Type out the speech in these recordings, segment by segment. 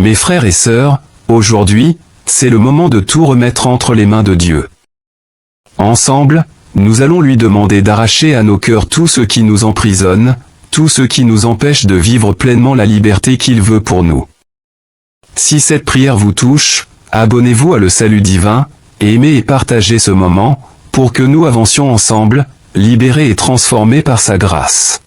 Mes frères et sœurs, aujourd'hui, c'est le moment de tout remettre entre les mains de Dieu. Ensemble, nous allons lui demander d'arracher à nos cœurs tout ce qui nous emprisonne, tout ce qui nous empêche de vivre pleinement la liberté qu'il veut pour nous. Si cette prière vous touche, abonnez-vous à Le Salut Divin, et aimez et partagez ce moment, pour que nous avancions ensemble, libérés et transformés par sa grâce.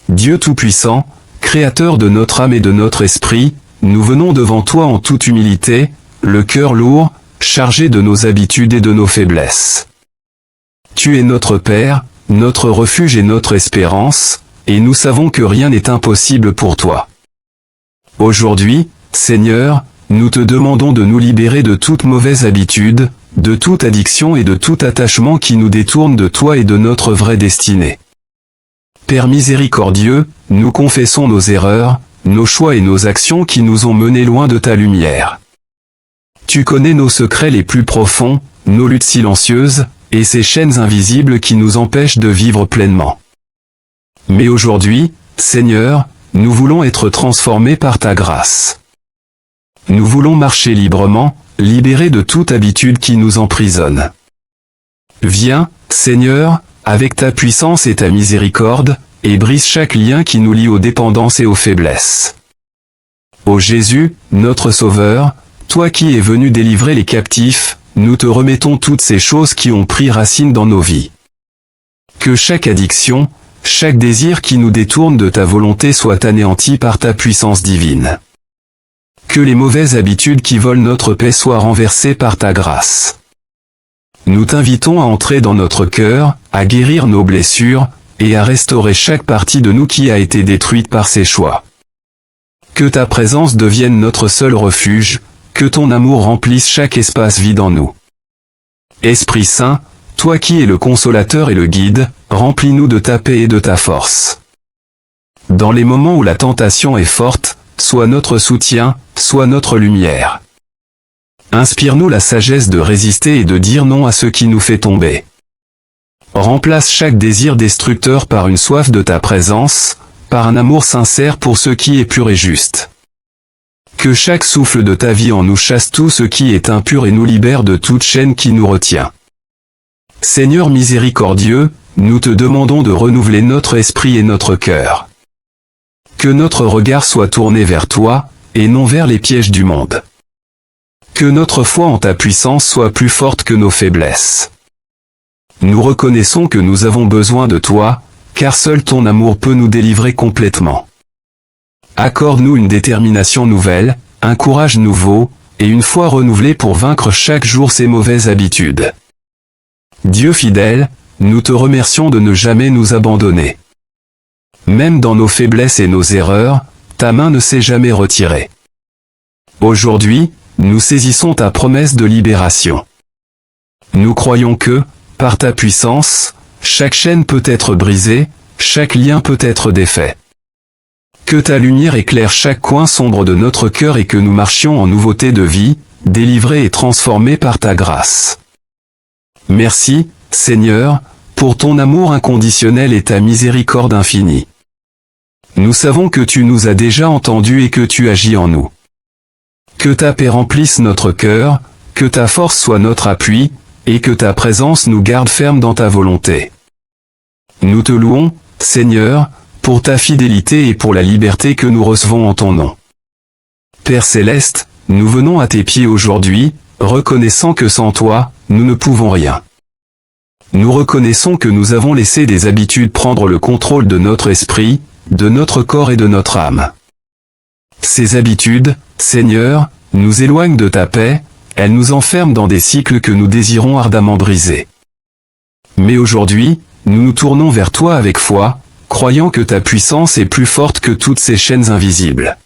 Dieu Tout-Puissant, Créateur de notre âme et de notre esprit, nous venons devant toi en toute humilité, le cœur lourd, chargé de nos habitudes et de nos faiblesses. Tu es notre Père, notre refuge et notre espérance, et nous savons que rien n'est impossible pour toi. Aujourd'hui, Seigneur, nous te demandons de nous libérer de toute mauvaise habitude, de toute addiction et de tout attachement qui nous détourne de toi et de notre vraie destinée. Père miséricordieux, nous confessons nos erreurs, nos choix et nos actions qui nous ont menés loin de ta lumière. Tu connais nos secrets les plus profonds, nos luttes silencieuses, et ces chaînes invisibles qui nous empêchent de vivre pleinement. Mais aujourd'hui, Seigneur, nous voulons être transformés par ta grâce. Nous voulons marcher librement, libérés de toute habitude qui nous emprisonne. Viens, Seigneur, avec ta puissance et ta miséricorde, et brise chaque lien qui nous lie aux dépendances et aux faiblesses. Ô Jésus, notre Sauveur, toi qui es venu délivrer les captifs, nous te remettons toutes ces choses qui ont pris racine dans nos vies. Que chaque addiction, chaque désir qui nous détourne de ta volonté soit anéanti par ta puissance divine. Que les mauvaises habitudes qui volent notre paix soient renversées par ta grâce. Nous t'invitons à entrer dans notre cœur, à guérir nos blessures, et à restaurer chaque partie de nous qui a été détruite par ces choix. Que ta présence devienne notre seul refuge, que ton amour remplisse chaque espace vide en nous. Esprit Saint, toi qui es le consolateur et le guide, remplis-nous de ta paix et de ta force. Dans les moments où la tentation est forte, sois notre soutien, sois notre lumière. Inspire-nous la sagesse de résister et de dire non à ce qui nous fait tomber. Remplace chaque désir destructeur par une soif de ta présence, par un amour sincère pour ce qui est pur et juste. Que chaque souffle de ta vie en nous chasse tout ce qui est impur et nous libère de toute chaîne qui nous retient. Seigneur miséricordieux, nous te demandons de renouveler notre esprit et notre cœur. Que notre regard soit tourné vers toi, et non vers les pièges du monde. Que notre foi en ta puissance soit plus forte que nos faiblesses. Nous reconnaissons que nous avons besoin de toi, car seul ton amour peut nous délivrer complètement. Accorde-nous une détermination nouvelle, un courage nouveau, et une foi renouvelée pour vaincre chaque jour ces mauvaises habitudes. Dieu fidèle, nous te remercions de ne jamais nous abandonner. Même dans nos faiblesses et nos erreurs, ta main ne s'est jamais retirée. Aujourd'hui, nous saisissons ta promesse de libération. Nous croyons que, par ta puissance, chaque chaîne peut être brisée, chaque lien peut être défait. Que ta lumière éclaire chaque coin sombre de notre cœur et que nous marchions en nouveauté de vie, délivrés et transformés par ta grâce. Merci, Seigneur, pour ton amour inconditionnel et ta miséricorde infinie. Nous savons que tu nous as déjà entendus et que tu agis en nous. Que ta paix remplisse notre cœur, que ta force soit notre appui, et que ta présence nous garde fermes dans ta volonté. Nous te louons, Seigneur, pour ta fidélité et pour la liberté que nous recevons en ton nom. Père céleste, nous venons à tes pieds aujourd'hui, reconnaissant que sans toi, nous ne pouvons rien. Nous reconnaissons que nous avons laissé des habitudes prendre le contrôle de notre esprit, de notre corps et de notre âme. Ces habitudes, Seigneur, nous éloignent de ta paix, elles nous enferment dans des cycles que nous désirons ardemment briser. Mais aujourd'hui, nous nous tournons vers toi avec foi, croyant que ta puissance est plus forte que toutes ces chaînes invisibles.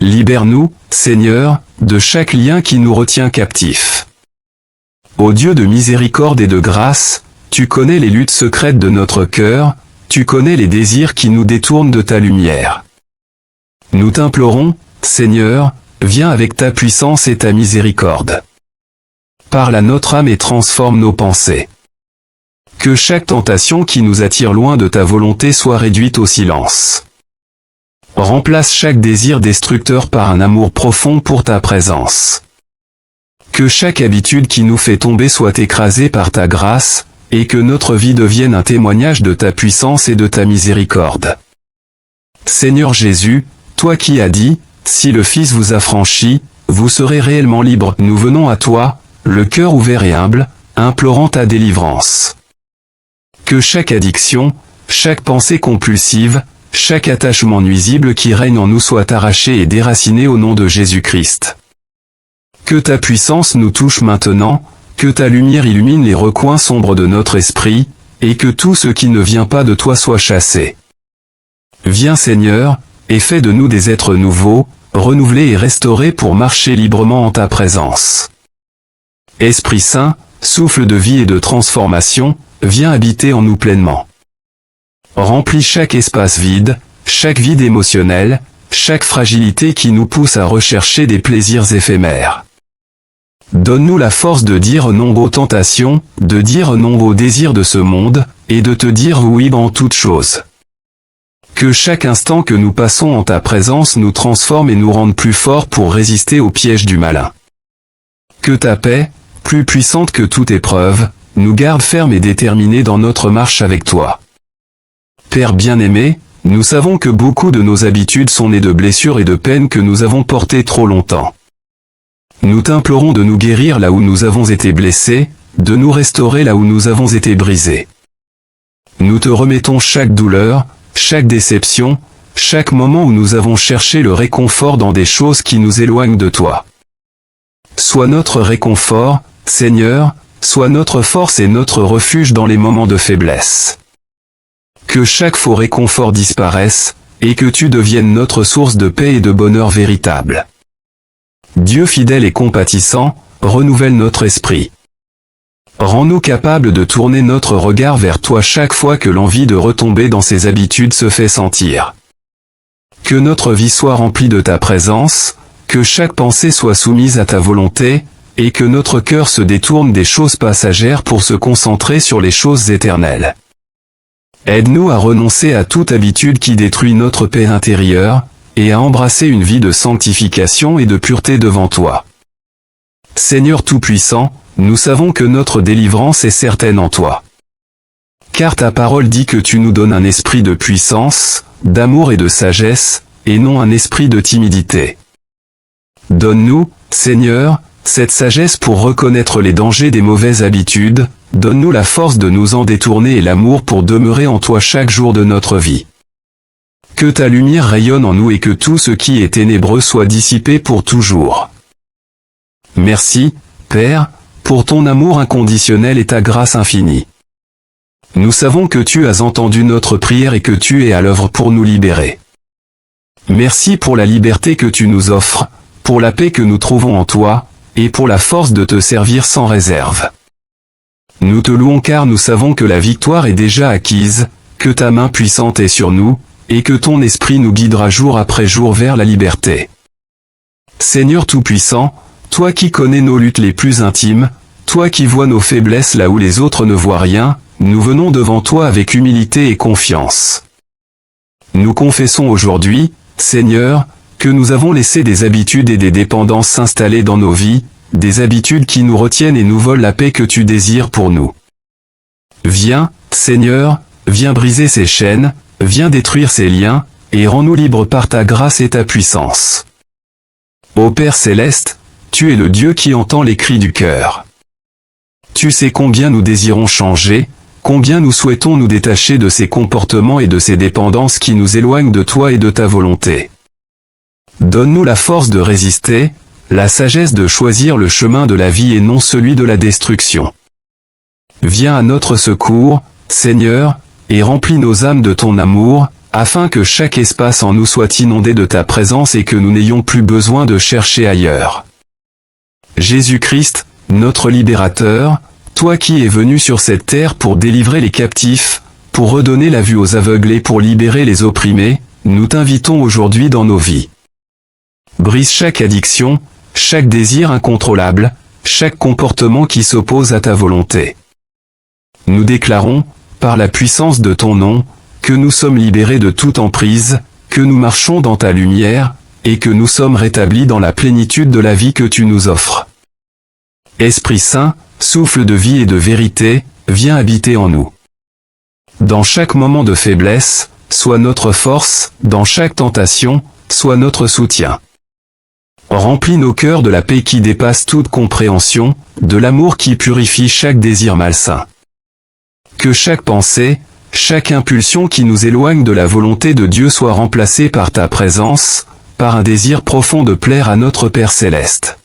Libère-nous, Seigneur, de chaque lien qui nous retient captifs. Ô Dieu de miséricorde et de grâce, tu connais les luttes secrètes de notre cœur, tu connais les désirs qui nous détournent de ta lumière. Nous t'implorons, Seigneur, viens avec ta puissance et ta miséricorde. Parle à notre âme et transforme nos pensées. Que chaque tentation qui nous attire loin de ta volonté soit réduite au silence. Remplace chaque désir destructeur par un amour profond pour ta présence. Que chaque habitude qui nous fait tomber soit écrasée par ta grâce, et que notre vie devienne un témoignage de ta puissance et de ta miséricorde. Seigneur Jésus, toi qui as dit, si le Fils vous affranchit, vous serez réellement libre. Nous venons à toi, le cœur ouvert et humble, implorant ta délivrance. Que chaque addiction, chaque pensée compulsive, chaque attachement nuisible qui règne en nous soit arraché et déraciné au nom de Jésus-Christ. Que ta puissance nous touche maintenant, que ta lumière illumine les recoins sombres de notre esprit, et que tout ce qui ne vient pas de toi soit chassé. Viens Seigneur, et fais de nous des êtres nouveaux, renouvelés et restaurés pour marcher librement en ta présence. Esprit Saint, souffle de vie et de transformation, viens habiter en nous pleinement. Remplis chaque espace vide, chaque vide émotionnel, chaque fragilité qui nous pousse à rechercher des plaisirs éphémères. Donne-nous la force de dire non aux tentations, de dire non aux désirs de ce monde, et de te dire oui en toutes choses. Que chaque instant que nous passons en ta présence nous transforme et nous rende plus forts pour résister aux pièges du malin. Que ta paix, plus puissante que toute épreuve, nous garde fermes et déterminés dans notre marche avec toi. Père bien-aimé, nous savons que beaucoup de nos habitudes sont nées de blessures et de peines que nous avons portées trop longtemps. Nous t'implorons de nous guérir là où nous avons été blessés, de nous restaurer là où nous avons été brisés. Nous te remettons chaque douleur, chaque déception, chaque moment où nous avons cherché le réconfort dans des choses qui nous éloignent de toi. Sois notre réconfort, Seigneur, sois notre force et notre refuge dans les moments de faiblesse. Que chaque faux réconfort disparaisse, et que tu deviennes notre source de paix et de bonheur véritable. Dieu fidèle et compatissant, renouvelle notre esprit. Rends-nous capables de tourner notre regard vers toi chaque fois que l'envie de retomber dans ses habitudes se fait sentir. Que notre vie soit remplie de ta présence, que chaque pensée soit soumise à ta volonté, et que notre cœur se détourne des choses passagères pour se concentrer sur les choses éternelles. Aide-nous à renoncer à toute habitude qui détruit notre paix intérieure, et à embrasser une vie de sanctification et de pureté devant toi. Seigneur Tout-Puissant, nous savons que notre délivrance est certaine en toi. Car ta parole dit que tu nous donnes un esprit de puissance, d'amour et de sagesse, et non un esprit de timidité. Donne-nous, Seigneur, cette sagesse pour reconnaître les dangers des mauvaises habitudes, donne-nous la force de nous en détourner et l'amour pour demeurer en toi chaque jour de notre vie. Que ta lumière rayonne en nous et que tout ce qui est ténébreux soit dissipé pour toujours. Merci, Père, pour ton amour inconditionnel et ta grâce infinie. Nous savons que tu as entendu notre prière et que tu es à l'œuvre pour nous libérer. Merci pour la liberté que tu nous offres, pour la paix que nous trouvons en toi, et pour la force de te servir sans réserve. Nous te louons car nous savons que la victoire est déjà acquise, que ta main puissante est sur nous, et que ton esprit nous guidera jour après jour vers la liberté. Seigneur Tout-Puissant, toi qui connais nos luttes les plus intimes, toi qui vois nos faiblesses là où les autres ne voient rien, nous venons devant toi avec humilité et confiance. Nous confessons aujourd'hui, Seigneur, que nous avons laissé des habitudes et des dépendances s'installer dans nos vies, des habitudes qui nous retiennent et nous volent la paix que tu désires pour nous. Viens, Seigneur, viens briser ces chaînes, viens détruire ces liens, et rends-nous libres par ta grâce et ta puissance. Ô Père Céleste, tu es le Dieu qui entend les cris du cœur. Tu sais combien nous désirons changer, combien nous souhaitons nous détacher de ces comportements et de ces dépendances qui nous éloignent de toi et de ta volonté. Donne-nous la force de résister, la sagesse de choisir le chemin de la vie et non celui de la destruction. Viens à notre secours, Seigneur, et remplis nos âmes de ton amour, afin que chaque espace en nous soit inondé de ta présence et que nous n'ayons plus besoin de chercher ailleurs. Jésus-Christ, notre libérateur, toi qui es venu sur cette terre pour délivrer les captifs, pour redonner la vue aux aveuglés, pour libérer les opprimés, nous t'invitons aujourd'hui dans nos vies. Brise chaque addiction, chaque désir incontrôlable, chaque comportement qui s'oppose à ta volonté. Nous déclarons, par la puissance de ton nom, que nous sommes libérés de toute emprise, que nous marchons dans ta lumière, et que nous sommes rétablis dans la plénitude de la vie que tu nous offres. Esprit Saint, souffle de vie et de vérité, viens habiter en nous. Dans chaque moment de faiblesse, sois notre force, dans chaque tentation, sois notre soutien. Remplis nos cœurs de la paix qui dépasse toute compréhension, de l'amour qui purifie chaque désir malsain. Que chaque pensée, chaque impulsion qui nous éloigne de la volonté de Dieu soit remplacée par ta présence, par un désir profond de plaire à notre Père Céleste.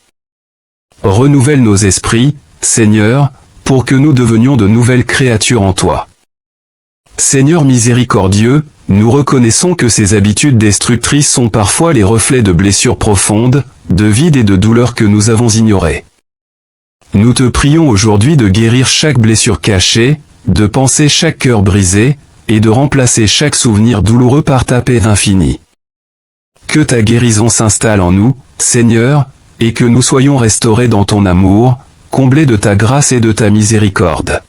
Renouvelle nos esprits, Seigneur, pour que nous devenions de nouvelles créatures en toi. Seigneur miséricordieux, nous reconnaissons que ces habitudes destructrices sont parfois les reflets de blessures profondes, de vides et de douleurs que nous avons ignorées. Nous te prions aujourd'hui de guérir chaque blessure cachée, de panser chaque cœur brisé, et de remplacer chaque souvenir douloureux par ta paix infinie. Que ta guérison s'installe en nous, Seigneur, et que nous soyons restaurés dans ton amour, comblés de ta grâce et de ta miséricorde.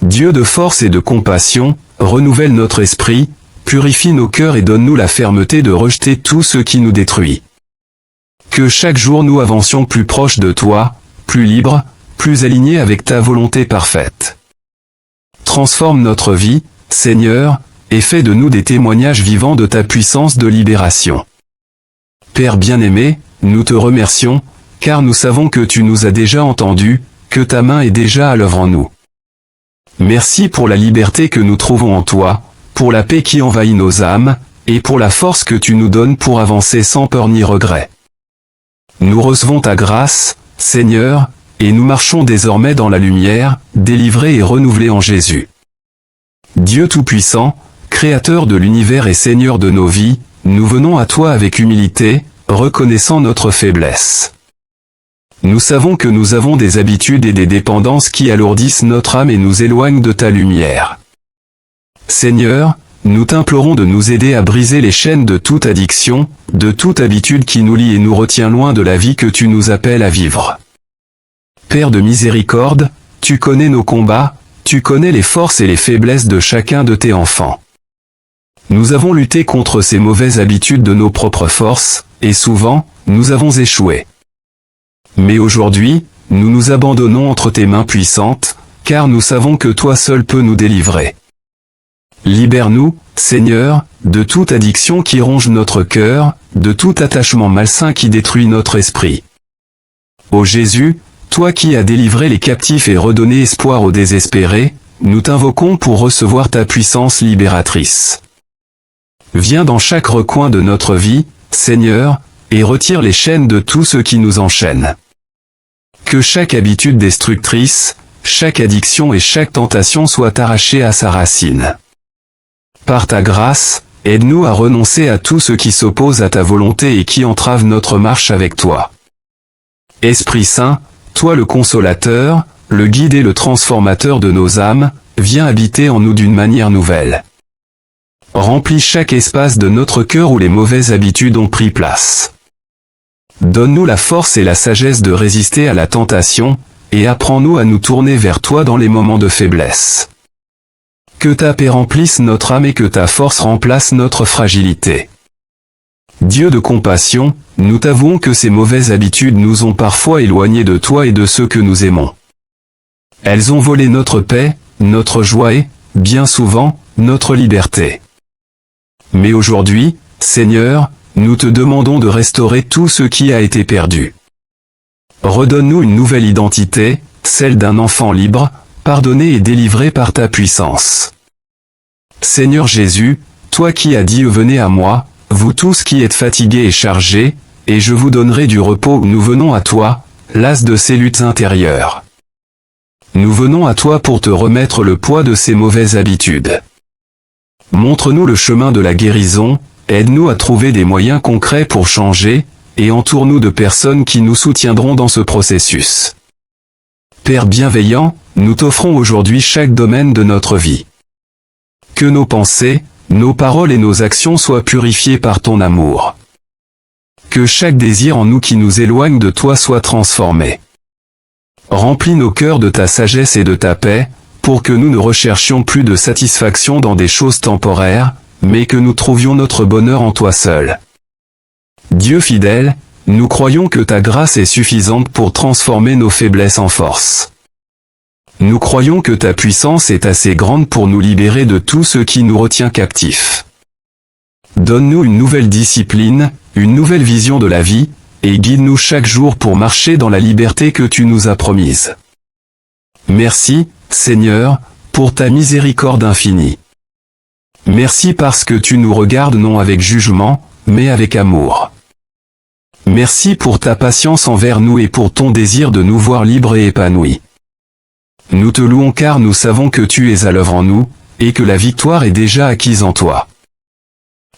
Dieu de force et de compassion, renouvelle notre esprit, purifie nos cœurs et donne-nous la fermeté de rejeter tout ce qui nous détruit. Que chaque jour nous avancions plus proches de toi, plus libres, plus alignés avec ta volonté parfaite. Transforme notre vie, Seigneur, et fais de nous des témoignages vivants de ta puissance de libération. Père bien-aimé, nous te remercions, car nous savons que tu nous as déjà entendus, que ta main est déjà à l'œuvre en nous. Merci pour la liberté que nous trouvons en toi, pour la paix qui envahit nos âmes, et pour la force que tu nous donnes pour avancer sans peur ni regret. Nous recevons ta grâce, Seigneur, et nous marchons désormais dans la lumière, délivrés et renouvelés en Jésus. Dieu Tout-Puissant, Créateur de l'univers et Seigneur de nos vies, nous venons à toi avec humilité, reconnaissant notre faiblesse. Nous savons que nous avons des habitudes et des dépendances qui alourdissent notre âme et nous éloignent de ta lumière. Seigneur, nous t'implorons de nous aider à briser les chaînes de toute addiction, de toute habitude qui nous lie et nous retient loin de la vie que tu nous appelles à vivre. Père de miséricorde, tu connais nos combats, tu connais les forces et les faiblesses de chacun de tes enfants. Nous avons lutté contre ces mauvaises habitudes de nos propres forces, et souvent, nous avons échoué. Mais aujourd'hui, nous nous abandonnons entre tes mains puissantes, car nous savons que toi seul peux nous délivrer. Libère-nous, Seigneur, de toute addiction qui ronge notre cœur, de tout attachement malsain qui détruit notre esprit. Ô Jésus, toi qui as délivré les captifs et redonné espoir aux désespérés, nous t'invoquons pour recevoir ta puissance libératrice. Viens dans chaque recoin de notre vie, Seigneur, et retire les chaînes de tout ce qui nous enchaîne. Que chaque habitude destructrice, chaque addiction et chaque tentation soient arrachées à sa racine. Par ta grâce, aide-nous à renoncer à tout ce qui s'oppose à ta volonté et qui entrave notre marche avec toi. Esprit Saint, toi le consolateur, le guide et le transformateur de nos âmes, viens habiter en nous d'une manière nouvelle. Remplis chaque espace de notre cœur où les mauvaises habitudes ont pris place. Donne-nous la force et la sagesse de résister à la tentation, et apprends-nous à nous tourner vers toi dans les moments de faiblesse. Que ta paix remplisse notre âme et que ta force remplace notre fragilité. Dieu de compassion, nous t'avouons que ces mauvaises habitudes nous ont parfois éloignés de toi et de ceux que nous aimons. Elles ont volé notre paix, notre joie et, bien souvent, notre liberté. Mais aujourd'hui, Seigneur, nous te demandons de restaurer tout ce qui a été perdu. Redonne-nous une nouvelle identité, celle d'un enfant libre, pardonné et délivré par ta puissance. Seigneur Jésus, toi qui as dit « Venez à moi, vous tous qui êtes fatigués et chargés, et je vous donnerai du repos », nous venons à toi, las de ces luttes intérieures. Nous venons à toi pour te remettre le poids de ces mauvaises habitudes. Montre-nous le chemin de la guérison, aide-nous à trouver des moyens concrets pour changer, et entoure-nous de personnes qui nous soutiendront dans ce processus. Père bienveillant, nous t'offrons aujourd'hui chaque domaine de notre vie. Que nos pensées, nos paroles et nos actions soient purifiées par ton amour. Que chaque désir en nous qui nous éloigne de toi soit transformé. Remplis nos cœurs de ta sagesse et de ta paix, pour que nous ne recherchions plus de satisfaction dans des choses temporaires, mais que nous trouvions notre bonheur en toi seul. Dieu fidèle, nous croyons que ta grâce est suffisante pour transformer nos faiblesses en force. Nous croyons que ta puissance est assez grande pour nous libérer de tout ce qui nous retient captifs. Donne-nous une nouvelle discipline, une nouvelle vision de la vie, et guide-nous chaque jour pour marcher dans la liberté que tu nous as promise. Merci, Seigneur, pour ta miséricorde infinie. Merci parce que tu nous regardes non avec jugement, mais avec amour. Merci pour ta patience envers nous et pour ton désir de nous voir libres et épanouis. Nous te louons car nous savons que tu es à l'œuvre en nous, et que la victoire est déjà acquise en toi.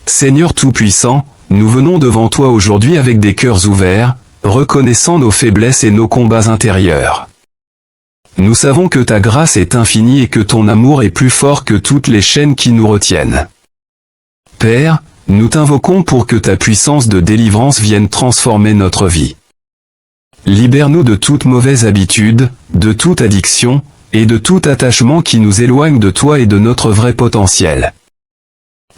Seigneur Tout-Puissant, nous venons devant toi aujourd'hui avec des cœurs ouverts, reconnaissant nos faiblesses et nos combats intérieurs. Nous savons que ta grâce est infinie et que ton amour est plus fort que toutes les chaînes qui nous retiennent. Père, nous t'invoquons pour que ta puissance de délivrance vienne transformer notre vie. Libère-nous de toute mauvaise habitude, de toute addiction, et de tout attachement qui nous éloigne de toi et de notre vrai potentiel.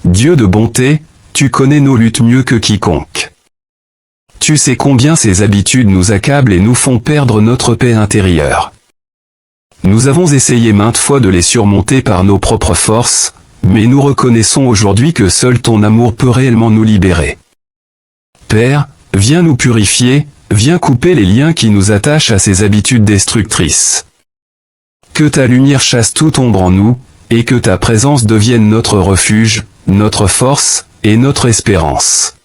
Dieu de bonté, tu connais nos luttes mieux que quiconque. Tu sais combien ces habitudes nous accablent et nous font perdre notre paix intérieure. Nous avons essayé maintes fois de les surmonter par nos propres forces, mais nous reconnaissons aujourd'hui que seul ton amour peut réellement nous libérer. Père, viens nous purifier, viens couper les liens qui nous attachent à ces habitudes destructrices. Que ta lumière chasse toute ombre en nous, et que ta présence devienne notre refuge, notre force, et notre espérance.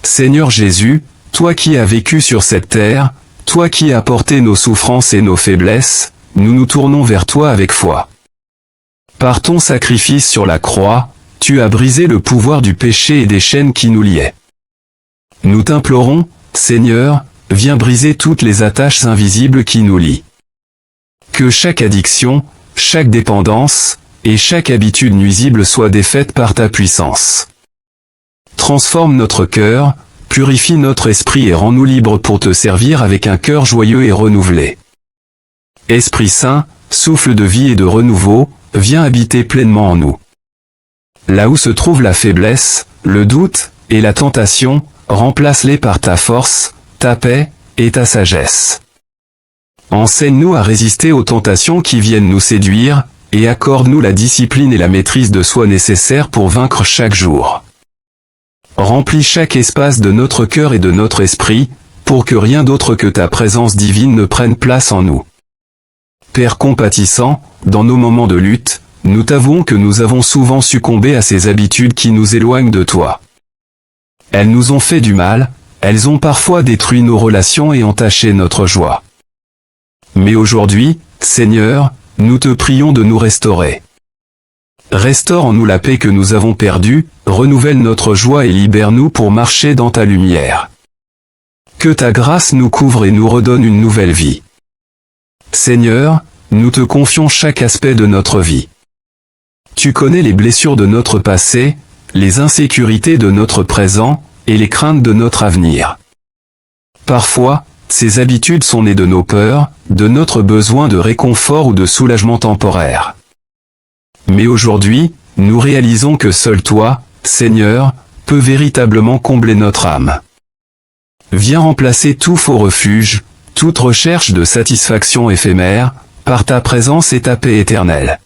Seigneur Jésus, toi qui as vécu sur cette terre, toi qui as porté nos souffrances et nos faiblesses, nous nous tournons vers toi avec foi. Par ton sacrifice sur la croix, tu as brisé le pouvoir du péché et des chaînes qui nous liaient. Nous t'implorons, Seigneur, viens briser toutes les attaches invisibles qui nous lient. Que chaque addiction, chaque dépendance, et chaque habitude nuisible soit défaite par ta puissance. Transforme notre cœur, purifie notre esprit et rends-nous libres pour te servir avec un cœur joyeux et renouvelé. Esprit Saint, souffle de vie et de renouveau, viens habiter pleinement en nous. Là où se trouve la faiblesse, le doute, et la tentation, remplace-les par ta force, ta paix, et ta sagesse. Enseigne-nous à résister aux tentations qui viennent nous séduire, et accorde-nous la discipline et la maîtrise de soi nécessaires pour vaincre chaque jour. Remplis chaque espace de notre cœur et de notre esprit, pour que rien d'autre que ta présence divine ne prenne place en nous. Père compatissant, dans nos moments de lutte, nous t'avouons que nous avons souvent succombé à ces habitudes qui nous éloignent de toi. Elles nous ont fait du mal, elles ont parfois détruit nos relations et entaché notre joie. Mais aujourd'hui, Seigneur, nous te prions de nous restaurer. Restaure en nous la paix que nous avons perdue, renouvelle notre joie et libère-nous pour marcher dans ta lumière. Que ta grâce nous couvre et nous redonne une nouvelle vie. Seigneur, nous te confions chaque aspect de notre vie. Tu connais les blessures de notre passé, les insécurités de notre présent, et les craintes de notre avenir. Parfois, ces habitudes sont nées de nos peurs, de notre besoin de réconfort ou de soulagement temporaire. Mais aujourd'hui, nous réalisons que seul toi, Seigneur, peux véritablement combler notre âme. Viens remplacer tout faux refuge, toute recherche de satisfaction éphémère, par ta présence et ta paix éternelle.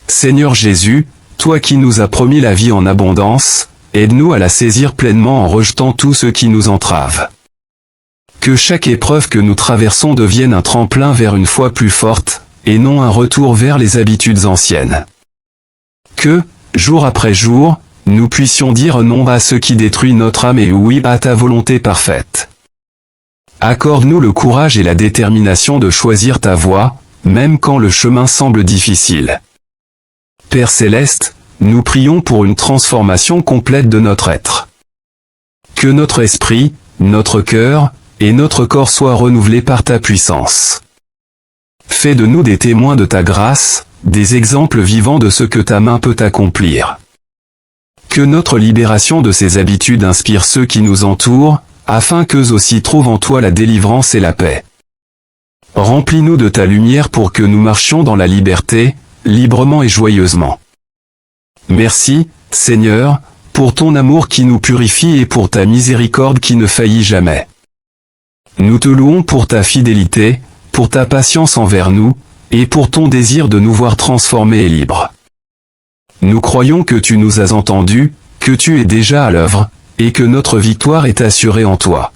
Seigneur Jésus, toi qui nous as promis la vie en abondance, aide-nous à la saisir pleinement en rejetant tout ce qui nous entrave. Que chaque épreuve que nous traversons devienne un tremplin vers une foi plus forte, et non un retour vers les habitudes anciennes. Que, jour après jour, nous puissions dire non à ce qui détruit notre âme et oui à ta volonté parfaite. Accorde-nous le courage et la détermination de choisir ta voie, même quand le chemin semble difficile. Père Céleste, nous prions pour une transformation complète de notre être. Que notre esprit, notre cœur, et notre corps soient renouvelés par ta puissance. Fais de nous des témoins de ta grâce, des exemples vivants de ce que ta main peut accomplir. Que notre libération de ces habitudes inspire ceux qui nous entourent, afin qu'eux aussi trouvent en toi la délivrance et la paix. Remplis-nous de ta lumière pour que nous marchions dans la liberté, librement et joyeusement. Merci, Seigneur, pour ton amour qui nous purifie et pour ta miséricorde qui ne faillit jamais. Nous te louons pour ta fidélité, pour ta patience envers nous, et pour ton désir de nous voir transformés et libres. Nous croyons que tu nous as entendus, que tu es déjà à l'œuvre, et que notre victoire est assurée en toi.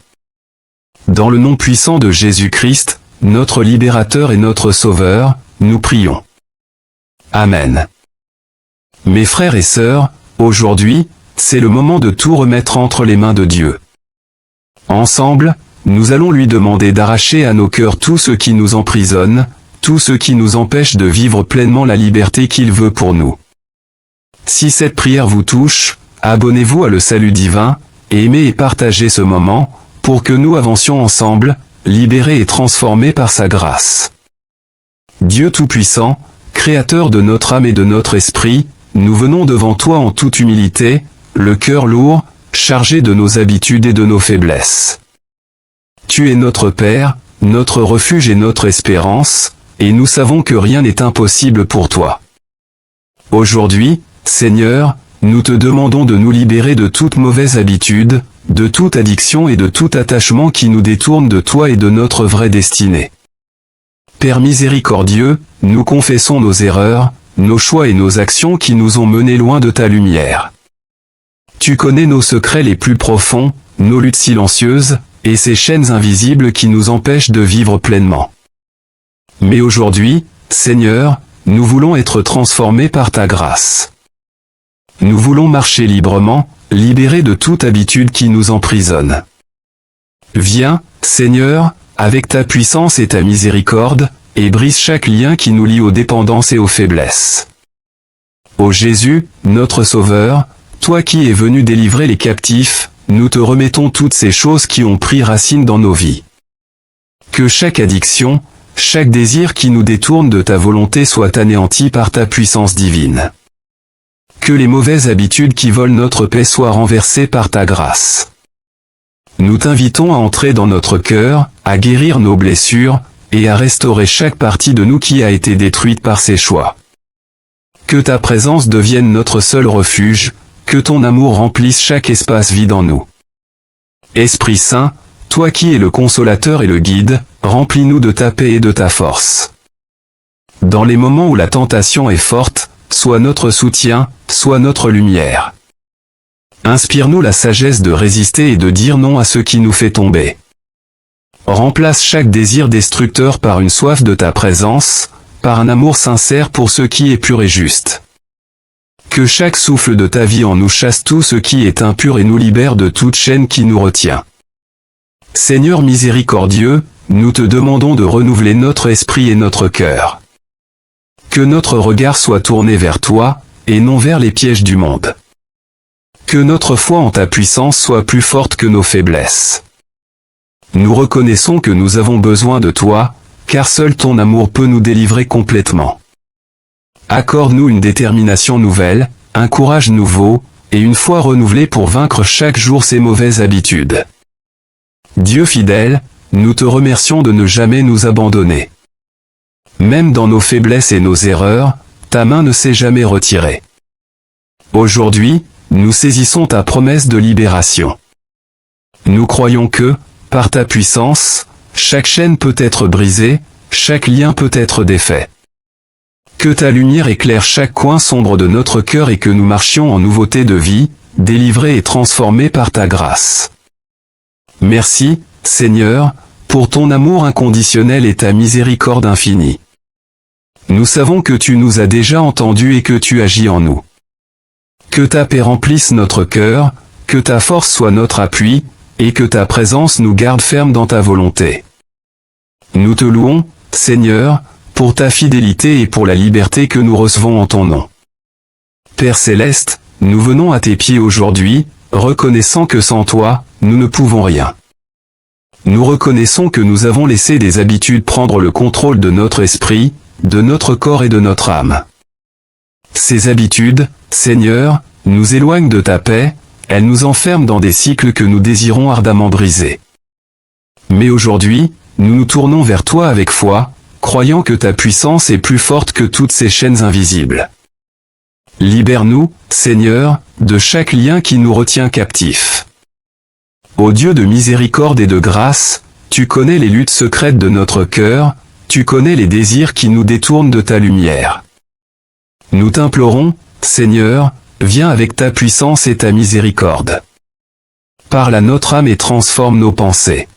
Dans le nom puissant de Jésus-Christ, notre libérateur et notre sauveur, nous prions. Amen. Mes frères et sœurs, aujourd'hui, c'est le moment de tout remettre entre les mains de Dieu. Ensemble, nous allons lui demander d'arracher à nos cœurs tout ce qui nous emprisonne, tout ce qui nous empêche de vivre pleinement la liberté qu'il veut pour nous. Si cette prière vous touche, abonnez-vous à Le Salut Divin, et aimez et partagez ce moment, pour que nous avancions ensemble, libérés et transformés par sa grâce. Dieu Tout-Puissant, Créateur de notre âme et de notre esprit, nous venons devant toi en toute humilité, le cœur lourd, chargé de nos habitudes et de nos faiblesses. Tu es notre Père, notre refuge et notre espérance, et nous savons que rien n'est impossible pour toi. Aujourd'hui, Seigneur, nous te demandons de nous libérer de toute mauvaise habitude, de toute addiction et de tout attachement qui nous détourne de toi et de notre vraie destinée. Père miséricordieux, nous confessons nos erreurs, nos choix et nos actions qui nous ont menés loin de ta lumière. Tu connais nos secrets les plus profonds, nos luttes silencieuses, et ces chaînes invisibles qui nous empêchent de vivre pleinement. Mais aujourd'hui, Seigneur, nous voulons être transformés par ta grâce. Nous voulons marcher librement, libérés de toute habitude qui nous emprisonne. Viens, Seigneur, avec ta puissance et ta miséricorde, et brise chaque lien qui nous lie aux dépendances et aux faiblesses. Ô Jésus, notre Sauveur, toi qui es venu délivrer les captifs, nous te remettons toutes ces choses qui ont pris racine dans nos vies. Que chaque addiction, chaque désir qui nous détourne de ta volonté soit anéanti par ta puissance divine. Que les mauvaises habitudes qui volent notre paix soient renversées par ta grâce. Nous t'invitons à entrer dans notre cœur, à guérir nos blessures, et à restaurer chaque partie de nous qui a été détruite par ces choix. Que ta présence devienne notre seul refuge, que ton amour remplisse chaque espace vide en nous. Esprit Saint, toi qui es le consolateur et le guide, remplis-nous de ta paix et de ta force. Dans les moments où la tentation est forte, sois notre soutien, sois notre lumière. Inspire-nous la sagesse de résister et de dire non à ce qui nous fait tomber. Remplace chaque désir destructeur par une soif de ta présence, par un amour sincère pour ce qui est pur et juste. Que chaque souffle de ta vie en nous chasse tout ce qui est impur et nous libère de toute chaîne qui nous retient. Seigneur miséricordieux, nous te demandons de renouveler notre esprit et notre cœur. Que notre regard soit tourné vers toi, et non vers les pièges du monde. Que notre foi en ta puissance soit plus forte que nos faiblesses. Nous reconnaissons que nous avons besoin de toi, car seul ton amour peut nous délivrer complètement. Accorde-nous une détermination nouvelle, un courage nouveau, et une foi renouvelée pour vaincre chaque jour ces mauvaises habitudes. Dieu fidèle, nous te remercions de ne jamais nous abandonner. Même dans nos faiblesses et nos erreurs, ta main ne s'est jamais retirée. Aujourd'hui, nous saisissons ta promesse de libération. Nous croyons que, par ta puissance, chaque chaîne peut être brisée, chaque lien peut être défait. Que ta lumière éclaire chaque coin sombre de notre cœur et que nous marchions en nouveauté de vie, délivrés et transformés par ta grâce. Merci, Seigneur, pour ton amour inconditionnel et ta miséricorde infinie. Nous savons que tu nous as déjà entendus et que tu agis en nous. Que ta paix remplisse notre cœur, que ta force soit notre appui, et que ta présence nous garde fermes dans ta volonté. Nous te louons, Seigneur, pour ta fidélité et pour la liberté que nous recevons en ton nom. Père céleste, nous venons à tes pieds aujourd'hui, reconnaissant que sans toi, nous ne pouvons rien. Nous reconnaissons que nous avons laissé des habitudes prendre le contrôle de notre esprit, de notre corps et de notre âme. Ces habitudes, Seigneur, nous éloignent de ta paix, elles nous enferment dans des cycles que nous désirons ardemment briser. Mais aujourd'hui, nous nous tournons vers toi avec foi, croyant que ta puissance est plus forte que toutes ces chaînes invisibles. Libère-nous, Seigneur, de chaque lien qui nous retient captifs. Ô Dieu de miséricorde et de grâce, tu connais les luttes secrètes de notre cœur, tu connais les désirs qui nous détournent de ta lumière. Nous t'implorons, Seigneur, viens avec ta puissance et ta miséricorde. Parle à notre âme et transforme nos pensées.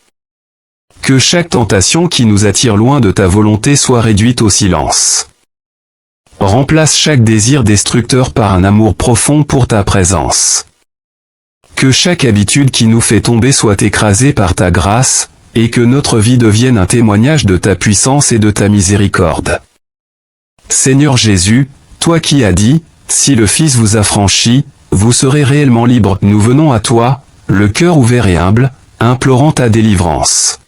Que chaque tentation qui nous attire loin de ta volonté soit réduite au silence. Remplace chaque désir destructeur par un amour profond pour ta présence. Que chaque habitude qui nous fait tomber soit écrasée par ta grâce, et que notre vie devienne un témoignage de ta puissance et de ta miséricorde. Seigneur Jésus, toi qui as dit, si le Fils vous affranchit, vous serez réellement libre. Nous venons à toi, le cœur ouvert et humble, implorant ta délivrance.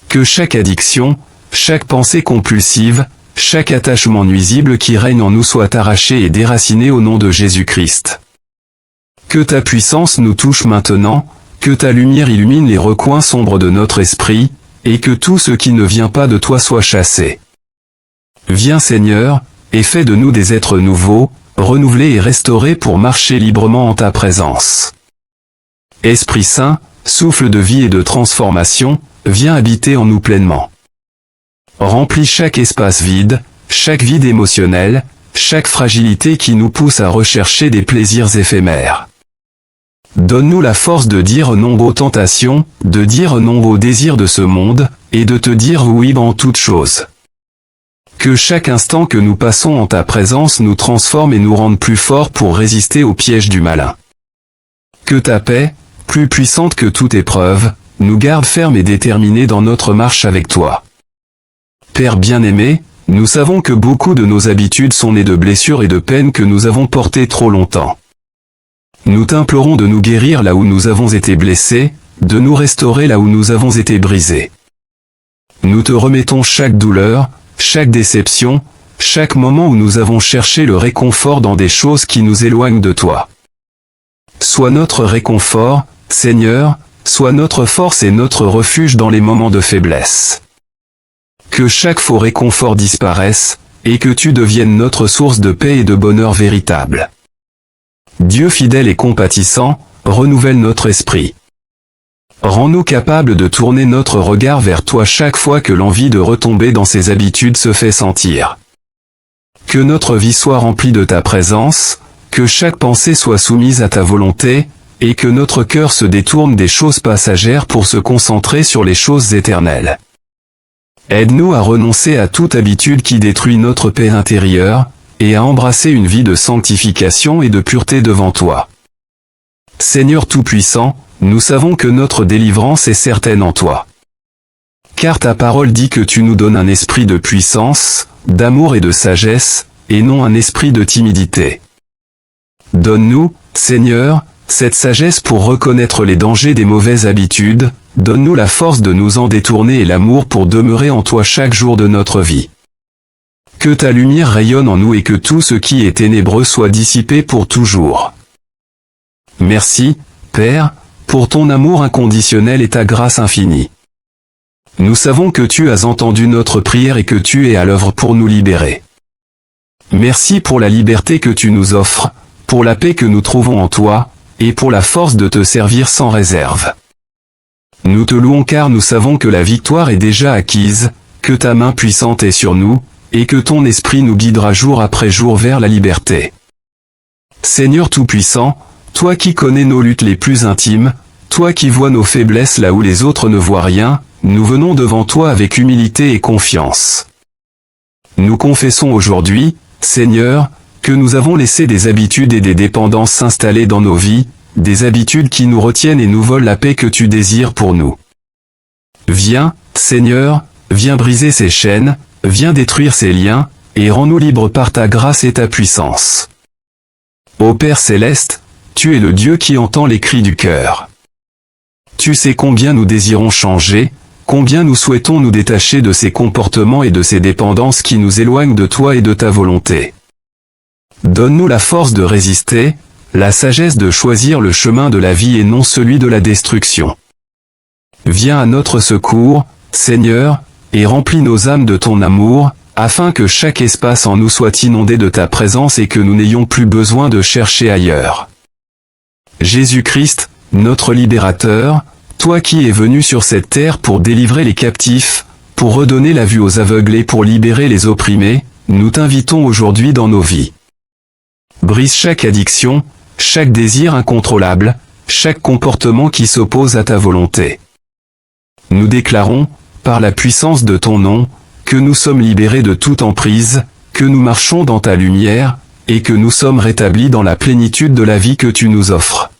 Que chaque addiction, chaque pensée compulsive, chaque attachement nuisible qui règne en nous soit arraché et déraciné au nom de Jésus-Christ. Que ta puissance nous touche maintenant, que ta lumière illumine les recoins sombres de notre esprit, et que tout ce qui ne vient pas de toi soit chassé. Viens Seigneur, et fais de nous des êtres nouveaux, renouvelés et restaurés pour marcher librement en ta présence. Esprit Saint, souffle de vie et de transformation, viens habiter en nous pleinement. Remplis chaque espace vide, chaque vide émotionnel, chaque fragilité qui nous pousse à rechercher des plaisirs éphémères. Donne-nous la force de dire non aux tentations, de dire non aux désirs de ce monde, et de te dire oui en toutes choses. Que chaque instant que nous passons en ta présence nous transforme et nous rende plus forts pour résister aux pièges du malin. Que ta paix, plus puissante que toute épreuve, nous garde fermes et déterminés dans notre marche avec toi. Père bien-aimé, nous savons que beaucoup de nos habitudes sont nées de blessures et de peines que nous avons portées trop longtemps. Nous t'implorons de nous guérir là où nous avons été blessés, de nous restaurer là où nous avons été brisés. Nous te remettons chaque douleur, chaque déception, chaque moment où nous avons cherché le réconfort dans des choses qui nous éloignent de toi. Sois notre réconfort, Seigneur, sois notre force et notre refuge dans les moments de faiblesse. Que chaque faux réconfort disparaisse, et que tu deviennes notre source de paix et de bonheur véritable. Dieu fidèle et compatissant, renouvelle notre esprit. Rends-nous capables de tourner notre regard vers toi chaque fois que l'envie de retomber dans ses habitudes se fait sentir. Que notre vie soit remplie de ta présence, que chaque pensée soit soumise à ta volonté, et que notre cœur se détourne des choses passagères pour se concentrer sur les choses éternelles. Aide-nous à renoncer à toute habitude qui détruit notre paix intérieure, et à embrasser une vie de sanctification et de pureté devant toi. Seigneur Tout-Puissant, nous savons que notre délivrance est certaine en toi. Car ta parole dit que tu nous donnes un esprit de puissance, d'amour et de sagesse, et non un esprit de timidité. Donne-nous, Seigneur, cette sagesse pour reconnaître les dangers des mauvaises habitudes, donne-nous la force de nous en détourner et l'amour pour demeurer en toi chaque jour de notre vie. Que ta lumière rayonne en nous et que tout ce qui est ténébreux soit dissipé pour toujours. Merci, Père, pour ton amour inconditionnel et ta grâce infinie. Nous savons que tu as entendu notre prière et que tu es à l'œuvre pour nous libérer. Merci pour la liberté que tu nous offres, pour la paix que nous trouvons en toi, et pour la force de te servir sans réserve. Nous te louons car nous savons que la victoire est déjà acquise, que ta main puissante est sur nous, et que ton esprit nous guidera jour après jour vers la liberté. Seigneur Tout-Puissant, toi qui connais nos luttes les plus intimes, toi qui vois nos faiblesses là où les autres ne voient rien, nous venons devant toi avec humilité et confiance. Nous confessons aujourd'hui, Seigneur, que nous avons laissé des habitudes et des dépendances s'installer dans nos vies, des habitudes qui nous retiennent et nous volent la paix que tu désires pour nous. Viens, Seigneur, viens briser ces chaînes, viens détruire ces liens, et rends-nous libres par ta grâce et ta puissance. Ô Père Céleste, tu es le Dieu qui entend les cris du cœur. Tu sais combien nous désirons changer, combien nous souhaitons nous détacher de ces comportements et de ces dépendances qui nous éloignent de toi et de ta volonté. Donne-nous la force de résister, la sagesse de choisir le chemin de la vie et non celui de la destruction. Viens à notre secours, Seigneur, et remplis nos âmes de ton amour, afin que chaque espace en nous soit inondé de ta présence et que nous n'ayons plus besoin de chercher ailleurs. Jésus-Christ, notre libérateur, toi qui es venu sur cette terre pour délivrer les captifs, pour redonner la vue aux aveugles et pour libérer les opprimés, nous t'invitons aujourd'hui dans nos vies. Brise chaque addiction, chaque désir incontrôlable, chaque comportement qui s'oppose à ta volonté. Nous déclarons, par la puissance de ton nom, que nous sommes libérés de toute emprise, que nous marchons dans ta lumière, et que nous sommes rétablis dans la plénitude de la vie que tu nous offres.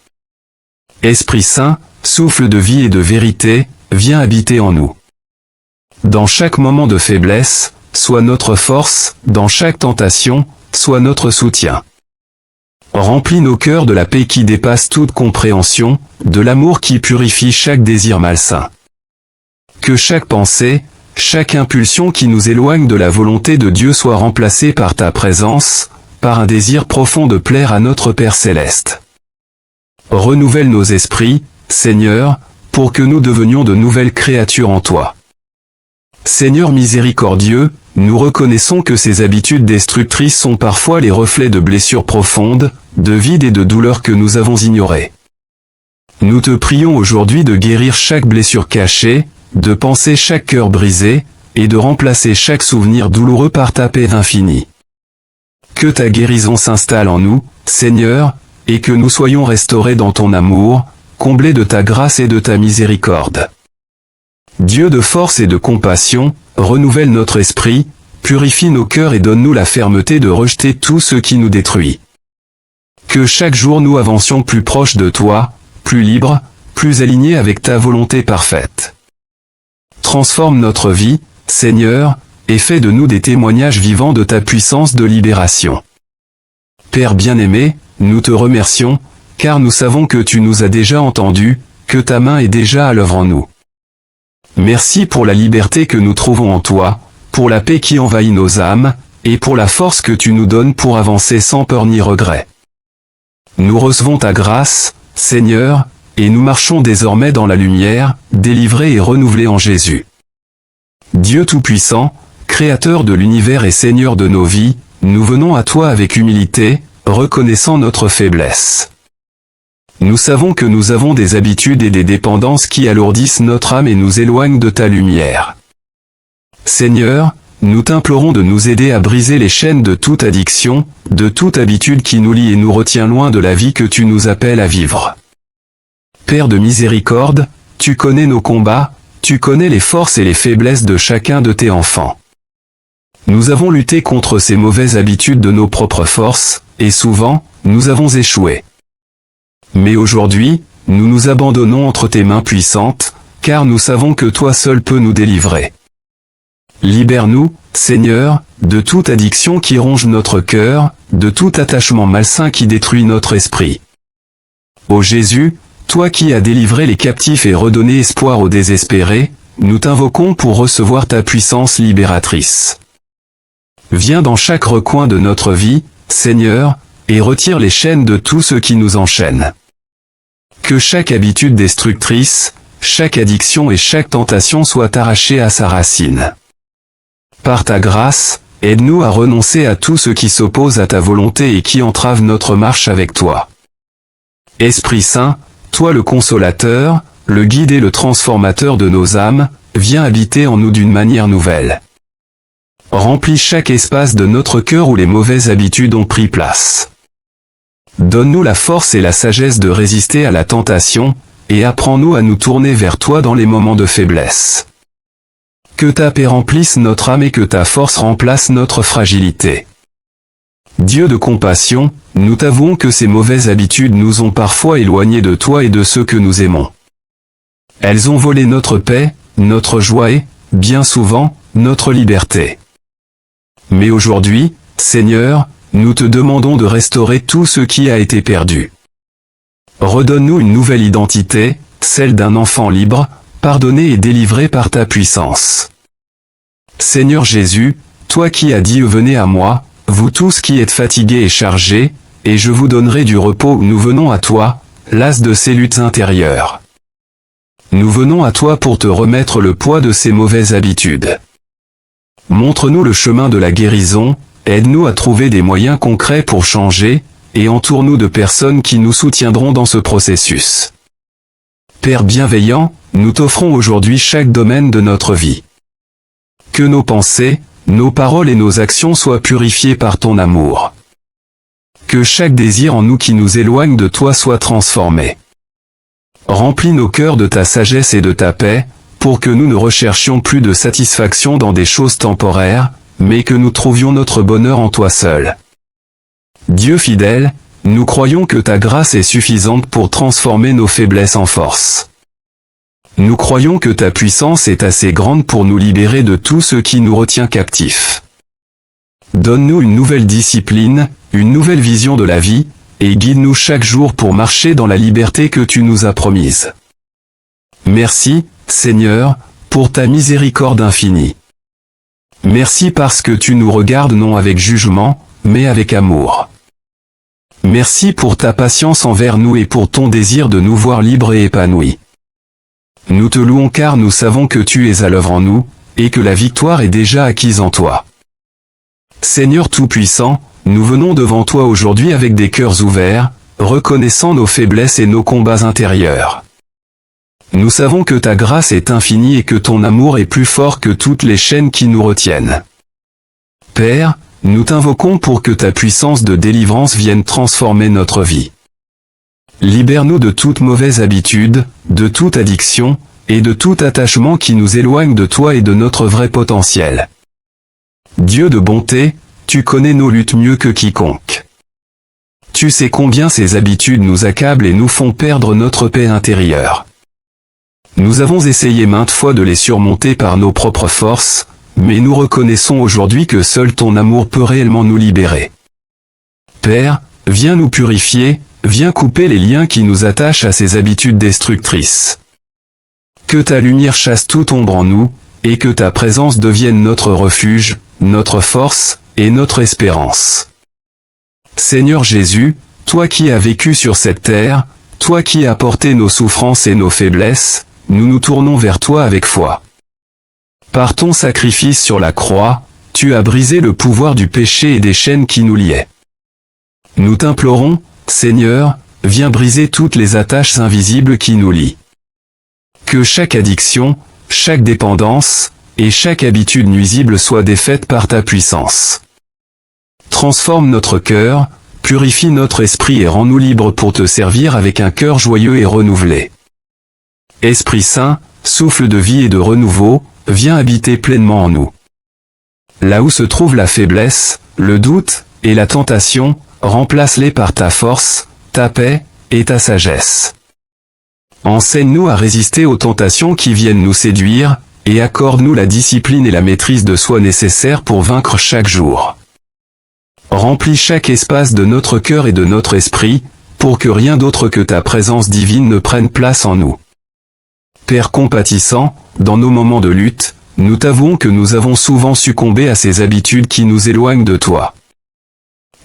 Esprit Saint, souffle de vie et de vérité, viens habiter en nous. Dans chaque moment de faiblesse, sois notre force, dans chaque tentation, sois notre soutien. Remplis nos cœurs de la paix qui dépasse toute compréhension, de l'amour qui purifie chaque désir malsain. Que chaque pensée, chaque impulsion qui nous éloigne de la volonté de Dieu soit remplacée par ta présence, par un désir profond de plaire à notre Père Céleste. Renouvelle nos esprits, Seigneur, pour que nous devenions de nouvelles créatures en toi. Seigneur miséricordieux, nous reconnaissons que ces habitudes destructrices sont parfois les reflets de blessures profondes, de vides et de douleurs que nous avons ignorées. Nous te prions aujourd'hui de guérir chaque blessure cachée, de panser chaque cœur brisé, et de remplacer chaque souvenir douloureux par ta paix infinie. Que ta guérison s'installe en nous, Seigneur, et que nous soyons restaurés dans ton amour, comblés de ta grâce et de ta miséricorde. Dieu de force et de compassion, renouvelle notre esprit, purifie nos cœurs et donne-nous la fermeté de rejeter tout ce qui nous détruit. Que chaque jour nous avancions plus proches de toi, plus libres, plus alignés avec ta volonté parfaite. Transforme notre vie, Seigneur, et fais de nous des témoignages vivants de ta puissance de libération. Père bien-aimé, nous te remercions, car nous savons que tu nous as déjà entendus, que ta main est déjà à l'œuvre en nous. Merci pour la liberté que nous trouvons en toi, pour la paix qui envahit nos âmes, et pour la force que tu nous donnes pour avancer sans peur ni regret. Nous recevons ta grâce, Seigneur, et nous marchons désormais dans la lumière, délivrés et renouvelés en Jésus. Dieu Tout-Puissant, Créateur de l'univers et Seigneur de nos vies, nous venons à toi avec humilité, reconnaissant notre faiblesse. Nous savons que nous avons des habitudes et des dépendances qui alourdissent notre âme et nous éloignent de ta lumière. Seigneur, nous t'implorons de nous aider à briser les chaînes de toute addiction, de toute habitude qui nous lie et nous retient loin de la vie que tu nous appelles à vivre. Père de miséricorde, tu connais nos combats, tu connais les forces et les faiblesses de chacun de tes enfants. Nous avons lutté contre ces mauvaises habitudes de nos propres forces, et souvent, nous avons échoué. Mais aujourd'hui, nous nous abandonnons entre tes mains puissantes, car nous savons que toi seul peux nous délivrer. Libère-nous, Seigneur, de toute addiction qui ronge notre cœur, de tout attachement malsain qui détruit notre esprit. Ô Jésus, toi qui as délivré les captifs et redonné espoir aux désespérés, nous t'invoquons pour recevoir ta puissance libératrice. Viens dans chaque recoin de notre vie, Seigneur, et retire les chaînes de tout ce qui nous enchaîne. Que chaque habitude destructrice, chaque addiction et chaque tentation soit arrachée à sa racine. Par ta grâce, aide-nous à renoncer à tout ce qui s'oppose à ta volonté et qui entrave notre marche avec toi. Esprit Saint, toi le consolateur, le guide et le transformateur de nos âmes, viens habiter en nous d'une manière nouvelle. Remplis chaque espace de notre cœur où les mauvaises habitudes ont pris place. Donne-nous la force et la sagesse de résister à la tentation, et apprends-nous à nous tourner vers toi dans les moments de faiblesse. Que ta paix remplisse notre âme et que ta force remplace notre fragilité. Dieu de compassion, nous t'avouons que ces mauvaises habitudes nous ont parfois éloignés de toi et de ceux que nous aimons. Elles ont volé notre paix, notre joie et, bien souvent, notre liberté. Mais aujourd'hui, Seigneur, nous te demandons de restaurer tout ce qui a été perdu. Redonne-nous une nouvelle identité, celle d'un enfant libre, pardonné et délivré par ta puissance. Seigneur Jésus, toi qui as dit « Venez à moi, vous tous qui êtes fatigués et chargés, et je vous donnerai du repos », nous venons à toi, las de ces luttes intérieures. Nous venons à toi pour te remettre le poids de ces mauvaises habitudes. montre-nous le chemin de la guérison, aide-nous à trouver des moyens concrets pour changer, et entoure-nous de personnes qui nous soutiendront dans ce processus. Père bienveillant, nous t'offrons aujourd'hui chaque domaine de notre vie. Que nos pensées, nos paroles et nos actions soient purifiées par ton amour. Que chaque désir en nous qui nous éloigne de toi soit transformé. Remplis nos cœurs de ta sagesse et de ta paix, pour que nous ne recherchions plus de satisfaction dans des choses temporaires, mais que nous trouvions notre bonheur en toi seul. Dieu fidèle, nous croyons que ta grâce est suffisante pour transformer nos faiblesses en force. Nous croyons que ta puissance est assez grande pour nous libérer de tout ce qui nous retient captifs. Donne-nous une nouvelle discipline, une nouvelle vision de la vie, et guide-nous chaque jour pour marcher dans la liberté que tu nous as promise. Merci, Seigneur, pour ta miséricorde infinie. Merci parce que tu nous regardes non avec jugement, mais avec amour. Merci pour ta patience envers nous et pour ton désir de nous voir libres et épanouis. Nous te louons car nous savons que tu es à l'œuvre en nous, et que la victoire est déjà acquise en toi. Seigneur Tout-Puissant, nous venons devant toi aujourd'hui avec des cœurs ouverts, reconnaissant nos faiblesses et nos combats intérieurs. Nous savons que ta grâce est infinie et que ton amour est plus fort que toutes les chaînes qui nous retiennent. Père, nous t'invoquons pour que ta puissance de délivrance vienne transformer notre vie. Libère-nous de toute mauvaise habitude, de toute addiction, et de tout attachement qui nous éloigne de toi et de notre vrai potentiel. Dieu de bonté, tu connais nos luttes mieux que quiconque. Tu sais combien ces habitudes nous accablent et nous font perdre notre paix intérieure. Nous avons essayé maintes fois de les surmonter par nos propres forces, mais nous reconnaissons aujourd'hui que seul ton amour peut réellement nous libérer. Père, viens nous purifier, viens couper les liens qui nous attachent à ces habitudes destructrices. Que ta lumière chasse toute ombre en nous, et que ta présence devienne notre refuge, notre force, et notre espérance. Seigneur Jésus, toi qui as vécu sur cette terre, toi qui as porté nos souffrances et nos faiblesses, nous nous tournons vers toi avec foi. Par ton sacrifice sur la croix, tu as brisé le pouvoir du péché et des chaînes qui nous liaient. Nous t'implorons, Seigneur, viens briser toutes les attaches invisibles qui nous lient. Que chaque addiction, chaque dépendance, et chaque habitude nuisible soit défaite par ta puissance. Transforme notre cœur, purifie notre esprit et rends-nous libres pour te servir avec un cœur joyeux et renouvelé. Esprit Saint, souffle de vie et de renouveau, viens habiter pleinement en nous. Là où se trouve la faiblesse, le doute, et la tentation, remplace-les par ta force, ta paix, et ta sagesse. Enseigne-nous à résister aux tentations qui viennent nous séduire, et accorde-nous la discipline et la maîtrise de soi nécessaires pour vaincre chaque jour. Remplis chaque espace de notre cœur et de notre esprit, pour que rien d'autre que ta présence divine ne prenne place en nous. Père compatissant, dans nos moments de lutte, nous t'avouons que nous avons souvent succombé à ces habitudes qui nous éloignent de toi.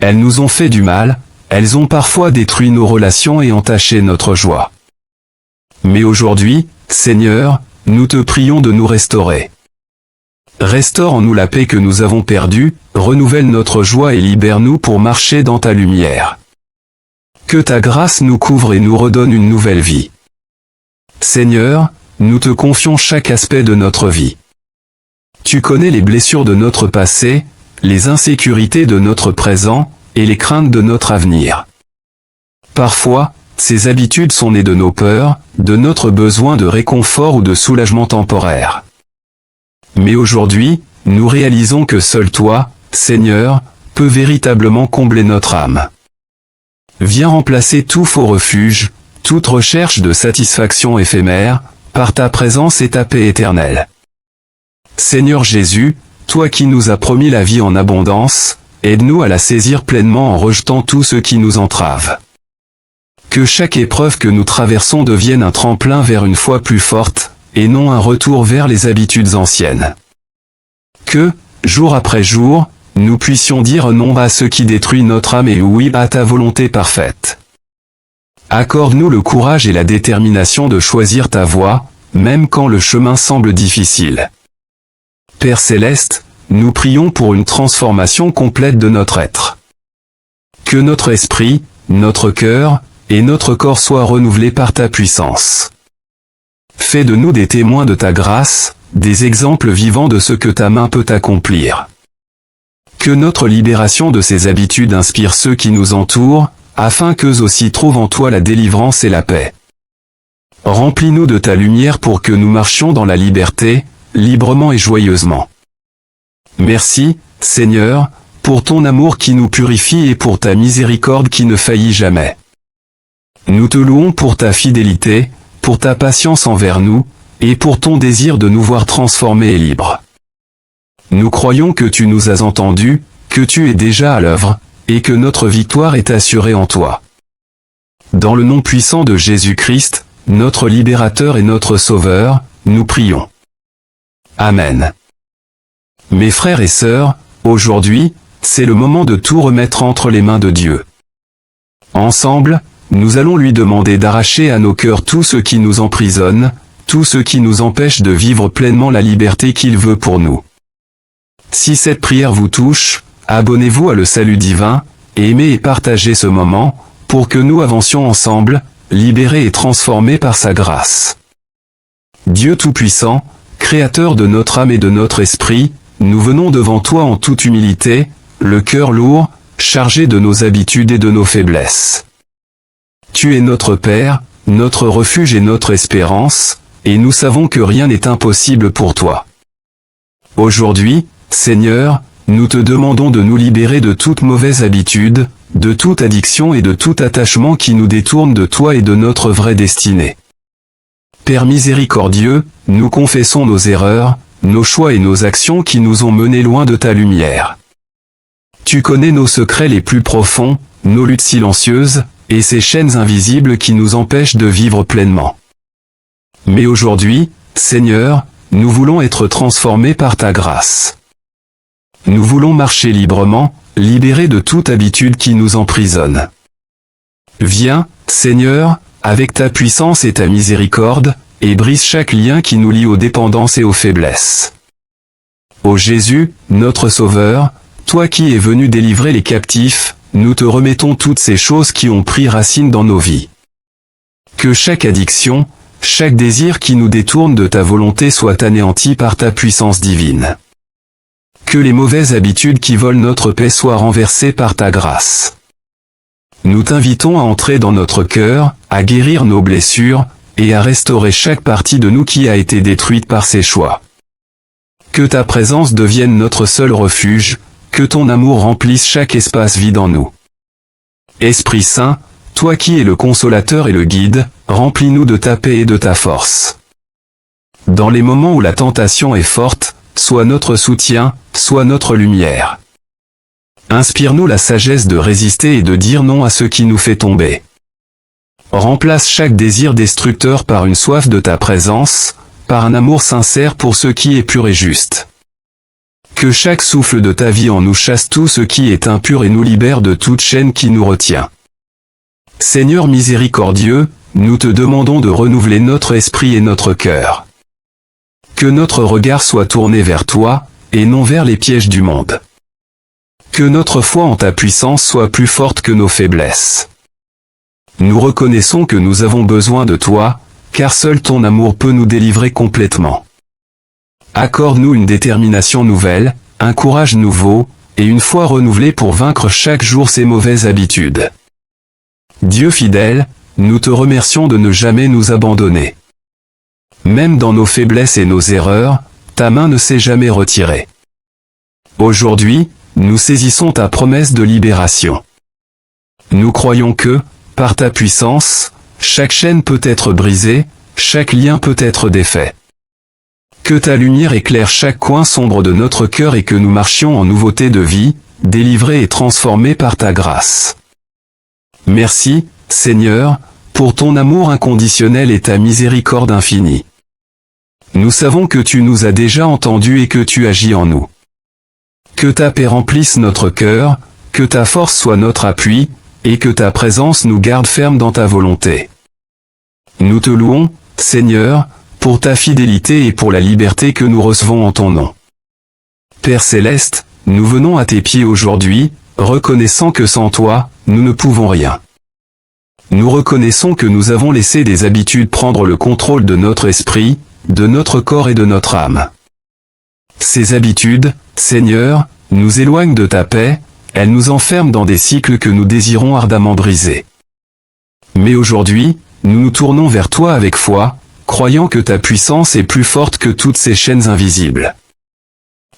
Elles nous ont fait du mal, elles ont parfois détruit nos relations et entaché notre joie. Mais aujourd'hui, Seigneur, nous te prions de nous restaurer. Restaure en nous la paix que nous avons perdue, renouvelle notre joie et libère-nous pour marcher dans ta lumière. Que ta grâce nous couvre et nous redonne une nouvelle vie. Seigneur, nous te confions chaque aspect de notre vie. Tu connais les blessures de notre passé, les insécurités de notre présent, et les craintes de notre avenir. Parfois, ces habitudes sont nées de nos peurs, de notre besoin de réconfort ou de soulagement temporaire. Mais aujourd'hui, nous réalisons que seul toi, Seigneur, peux véritablement combler notre âme. Viens remplacer tout faux refuge, toute recherche de satisfaction éphémère, par ta présence et ta paix éternelle. Seigneur Jésus, toi qui nous as promis la vie en abondance, aide-nous à la saisir pleinement en rejetant tout ce qui nous entrave. Que chaque épreuve que nous traversons devienne un tremplin vers une foi plus forte, et non un retour vers les habitudes anciennes. Que, jour après jour, nous puissions dire non à ce qui détruit notre âme et oui à ta volonté parfaite. Accorde-nous le courage et la détermination de choisir ta voie, même quand le chemin semble difficile. Père céleste, nous prions pour une transformation complète de notre être. Que notre esprit, notre cœur, et notre corps soient renouvelés par ta puissance. Fais de nous des témoins de ta grâce, des exemples vivants de ce que ta main peut accomplir. Que notre libération de ces habitudes inspire ceux qui nous entourent, afin qu'eux aussi trouvent en toi la délivrance et la paix. Remplis-nous de ta lumière pour que nous marchions dans la liberté, librement et joyeusement. Merci, Seigneur, pour ton amour qui nous purifie et pour ta miséricorde qui ne faillit jamais. Nous te louons pour ta fidélité, pour ta patience envers nous, et pour ton désir de nous voir transformés et libres. Nous croyons que tu nous as entendus, que tu es déjà à l'œuvre, et que notre victoire est assurée en toi. Dans le nom puissant de Jésus-Christ, notre libérateur et notre sauveur, nous prions. Amen. Mes frères et sœurs, aujourd'hui, c'est le moment de tout remettre entre les mains de Dieu. Ensemble, nous allons lui demander d'arracher à nos cœurs tout ce qui nous emprisonne, tout ce qui nous empêche de vivre pleinement la liberté qu'il veut pour nous. Si cette prière vous touche, abonnez-vous à Le Salut Divin, et aimez et partagez ce moment, pour que nous avancions ensemble, libérés et transformés par sa grâce. Dieu Tout-Puissant, Créateur de notre âme et de notre esprit, nous venons devant toi en toute humilité, le cœur lourd, chargé de nos habitudes et de nos faiblesses. Tu es notre Père, notre refuge et notre espérance, et nous savons que rien n'est impossible pour toi. Aujourd'hui, Seigneur, nous te demandons de nous libérer de toute mauvaise habitude, de toute addiction et de tout attachement qui nous détourne de toi et de notre vraie destinée. Père miséricordieux, nous confessons nos erreurs, nos choix et nos actions qui nous ont menés loin de ta lumière. Tu connais nos secrets les plus profonds, nos luttes silencieuses, et ces chaînes invisibles qui nous empêchent de vivre pleinement. Mais aujourd'hui, Seigneur, nous voulons être transformés par ta grâce. Nous voulons marcher librement, libérés de toute habitude qui nous emprisonne. Viens, Seigneur, avec ta puissance et ta miséricorde, et brise chaque lien qui nous lie aux dépendances et aux faiblesses. Ô Jésus, notre Sauveur, toi qui es venu délivrer les captifs, nous te remettons toutes ces choses qui ont pris racine dans nos vies. Que chaque addiction, chaque désir qui nous détourne de ta volonté soit anéanti par ta puissance divine. Que les mauvaises habitudes qui volent notre paix soient renversées par ta grâce. Nous t'invitons à entrer dans notre cœur, à guérir nos blessures, et à restaurer chaque partie de nous qui a été détruite par ces choix. Que ta présence devienne notre seul refuge, que ton amour remplisse chaque espace vide en nous. Esprit Saint, toi qui es le consolateur et le guide, remplis-nous de ta paix et de ta force. Dans les moments où la tentation est forte, sois notre soutien, sois notre lumière. Inspire-nous la sagesse de résister et de dire non à ce qui nous fait tomber. Remplace chaque désir destructeur par une soif de ta présence, par un amour sincère pour ce qui est pur et juste. Que chaque souffle de ta vie en nous chasse tout ce qui est impur et nous libère de toute chaîne qui nous retient. Seigneur miséricordieux, nous te demandons de renouveler notre esprit et notre cœur. Que notre regard soit tourné vers toi, et non vers les pièges du monde. Que notre foi en ta puissance soit plus forte que nos faiblesses. Nous reconnaissons que nous avons besoin de toi, car seul ton amour peut nous délivrer complètement. Accorde-nous une détermination nouvelle, un courage nouveau, et une foi renouvelée pour vaincre chaque jour ces mauvaises habitudes. Dieu fidèle, nous te remercions de ne jamais nous abandonner. Même dans nos faiblesses et nos erreurs, ta main ne s'est jamais retirée. Aujourd'hui, nous saisissons ta promesse de libération. Nous croyons que, par ta puissance, chaque chaîne peut être brisée, chaque lien peut être défait. Que ta lumière éclaire chaque coin sombre de notre cœur et que nous marchions en nouveauté de vie, délivrés et transformés par ta grâce. Merci, Seigneur, pour ton amour inconditionnel et ta miséricorde infinie. Nous savons que tu nous as déjà entendus et que tu agis en nous. Que ta paix remplisse notre cœur, que ta force soit notre appui, et que ta présence nous garde fermes dans ta volonté. Nous te louons, Seigneur, pour ta fidélité et pour la liberté que nous recevons en ton nom. Père céleste, nous venons à tes pieds aujourd'hui, reconnaissant que sans toi, nous ne pouvons rien. Nous reconnaissons que nous avons laissé des habitudes prendre le contrôle de notre esprit, de notre corps et de notre âme. Ces habitudes, Seigneur, nous éloignent de ta paix, elles nous enferment dans des cycles que nous désirons ardemment briser. Mais aujourd'hui, nous nous tournons vers toi avec foi, croyant que ta puissance est plus forte que toutes ces chaînes invisibles.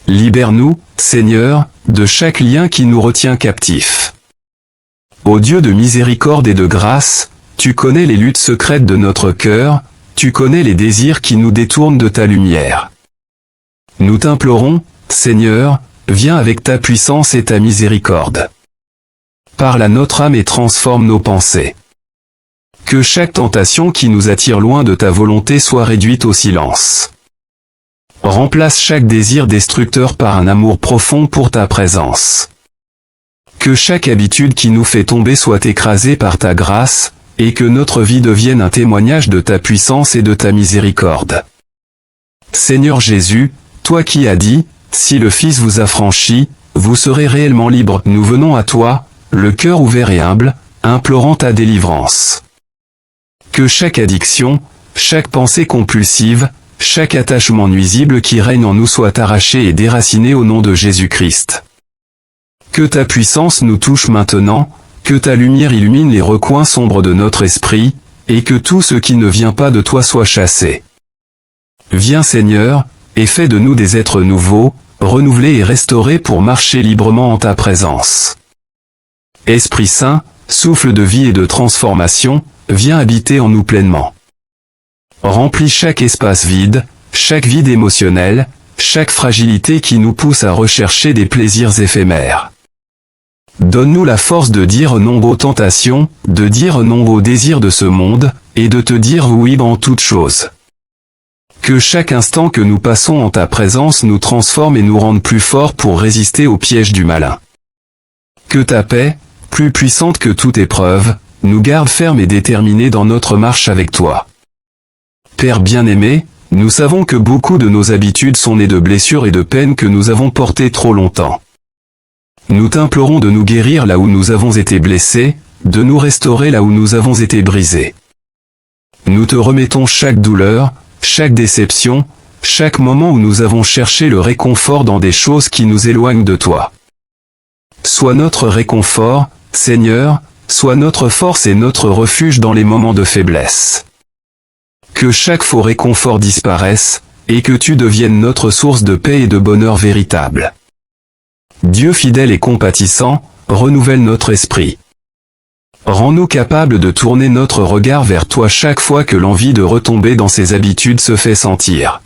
Libère-nous, Seigneur, de chaque lien qui nous retient captifs. Ô Dieu de miséricorde et de grâce, tu connais les luttes secrètes de notre cœur, tu connais les désirs qui nous détournent de ta lumière. Nous t'implorons, Seigneur, viens avec ta puissance et ta miséricorde. Parle à notre âme et transforme nos pensées. Que chaque tentation qui nous attire loin de ta volonté soit réduite au silence. Remplace chaque désir destructeur par un amour profond pour ta présence. Que chaque habitude qui nous fait tomber soit écrasée par ta grâce, et que notre vie devienne un témoignage de ta puissance et de ta miséricorde. Seigneur Jésus, toi qui as dit, si le Fils vous affranchit, vous serez réellement libre. Nous venons à toi, le cœur ouvert et humble, implorant ta délivrance. Que chaque addiction, chaque pensée compulsive, chaque attachement nuisible qui règne en nous soit arraché et déraciné au nom de Jésus-Christ. Que ta puissance nous touche maintenant, que ta lumière illumine les recoins sombres de notre esprit, et que tout ce qui ne vient pas de toi soit chassé. Viens Seigneur, et fais de nous des êtres nouveaux, renouvelés et restaurés pour marcher librement en ta présence. Esprit Saint, souffle de vie et de transformation, viens habiter en nous pleinement. Remplis chaque espace vide, chaque vide émotionnel, chaque fragilité qui nous pousse à rechercher des plaisirs éphémères. Donne-nous la force de dire non aux tentations, de dire non aux désirs de ce monde, et de te dire oui en toutes choses. Que chaque instant que nous passons en ta présence nous transforme et nous rende plus forts pour résister aux pièges du malin. Que ta paix, plus puissante que toute épreuve, nous garde fermes et déterminés dans notre marche avec toi. Père bien-aimé, nous savons que beaucoup de nos habitudes sont nées de blessures et de peines que nous avons portées trop longtemps. Nous t'implorons de nous guérir là où nous avons été blessés, de nous restaurer là où nous avons été brisés. Nous te remettons chaque douleur, chaque déception, chaque moment où nous avons cherché le réconfort dans des choses qui nous éloignent de toi. Sois notre réconfort, Seigneur, sois notre force et notre refuge dans les moments de faiblesse. Que chaque faux réconfort disparaisse, et que tu deviennes notre source de paix et de bonheur véritable. Dieu fidèle et compatissant, renouvelle notre esprit. Rends-nous capables de tourner notre regard vers toi chaque fois que l'envie de retomber dans ses habitudes se fait sentir.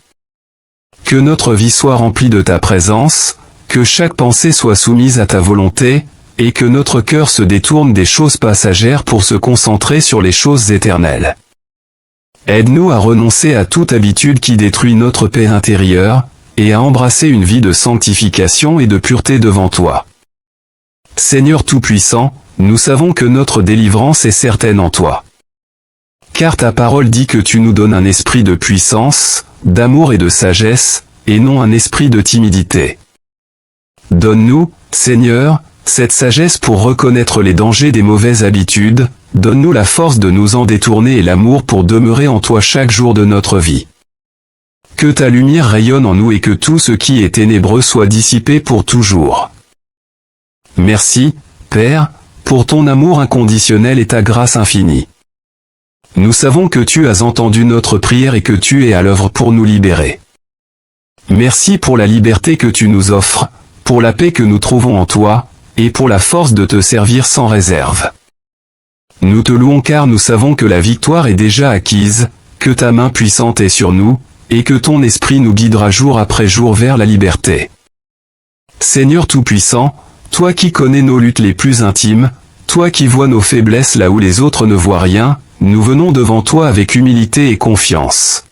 Que notre vie soit remplie de ta présence, que chaque pensée soit soumise à ta volonté, et que notre cœur se détourne des choses passagères pour se concentrer sur les choses éternelles. Aide-nous à renoncer à toute habitude qui détruit notre paix intérieure, et à embrasser une vie de sanctification et de pureté devant toi. Seigneur Tout-Puissant, nous savons que notre délivrance est certaine en toi. Car ta parole dit que tu nous donnes un esprit de puissance, d'amour et de sagesse, et non un esprit de timidité. Donne-nous, Seigneur, cette sagesse pour reconnaître les dangers des mauvaises habitudes, donne-nous la force de nous en détourner et l'amour pour demeurer en toi chaque jour de notre vie. Que ta lumière rayonne en nous et que tout ce qui est ténébreux soit dissipé pour toujours. Merci, Père, pour ton amour inconditionnel et ta grâce infinie. Nous savons que tu as entendu notre prière et que tu es à l'œuvre pour nous libérer. Merci pour la liberté que tu nous offres, pour la paix que nous trouvons en toi, et pour la force de te servir sans réserve. Nous te louons car nous savons que la victoire est déjà acquise, que ta main puissante est sur nous, et que ton esprit nous guidera jour après jour vers la liberté. Seigneur Tout-Puissant, toi qui connais nos luttes les plus intimes, toi qui vois nos faiblesses là où les autres ne voient rien, nous venons devant toi avec humilité et confiance.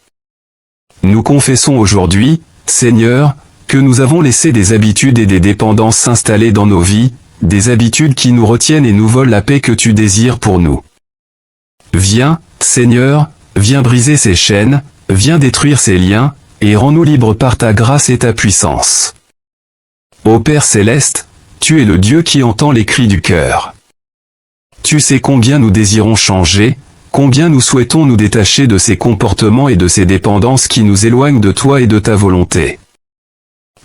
Nous confessons aujourd'hui, Seigneur, que nous avons laissé des habitudes et des dépendances s'installer dans nos vies, des habitudes qui nous retiennent et nous volent la paix que tu désires pour nous. Viens, Seigneur, viens briser ces chaînes, viens détruire ces liens, et rends-nous libres par ta grâce et ta puissance. Ô Père céleste, tu es le Dieu qui entend les cris du cœur. Tu sais combien nous désirons changer, combien nous souhaitons nous détacher de ces comportements et de ces dépendances qui nous éloignent de toi et de ta volonté.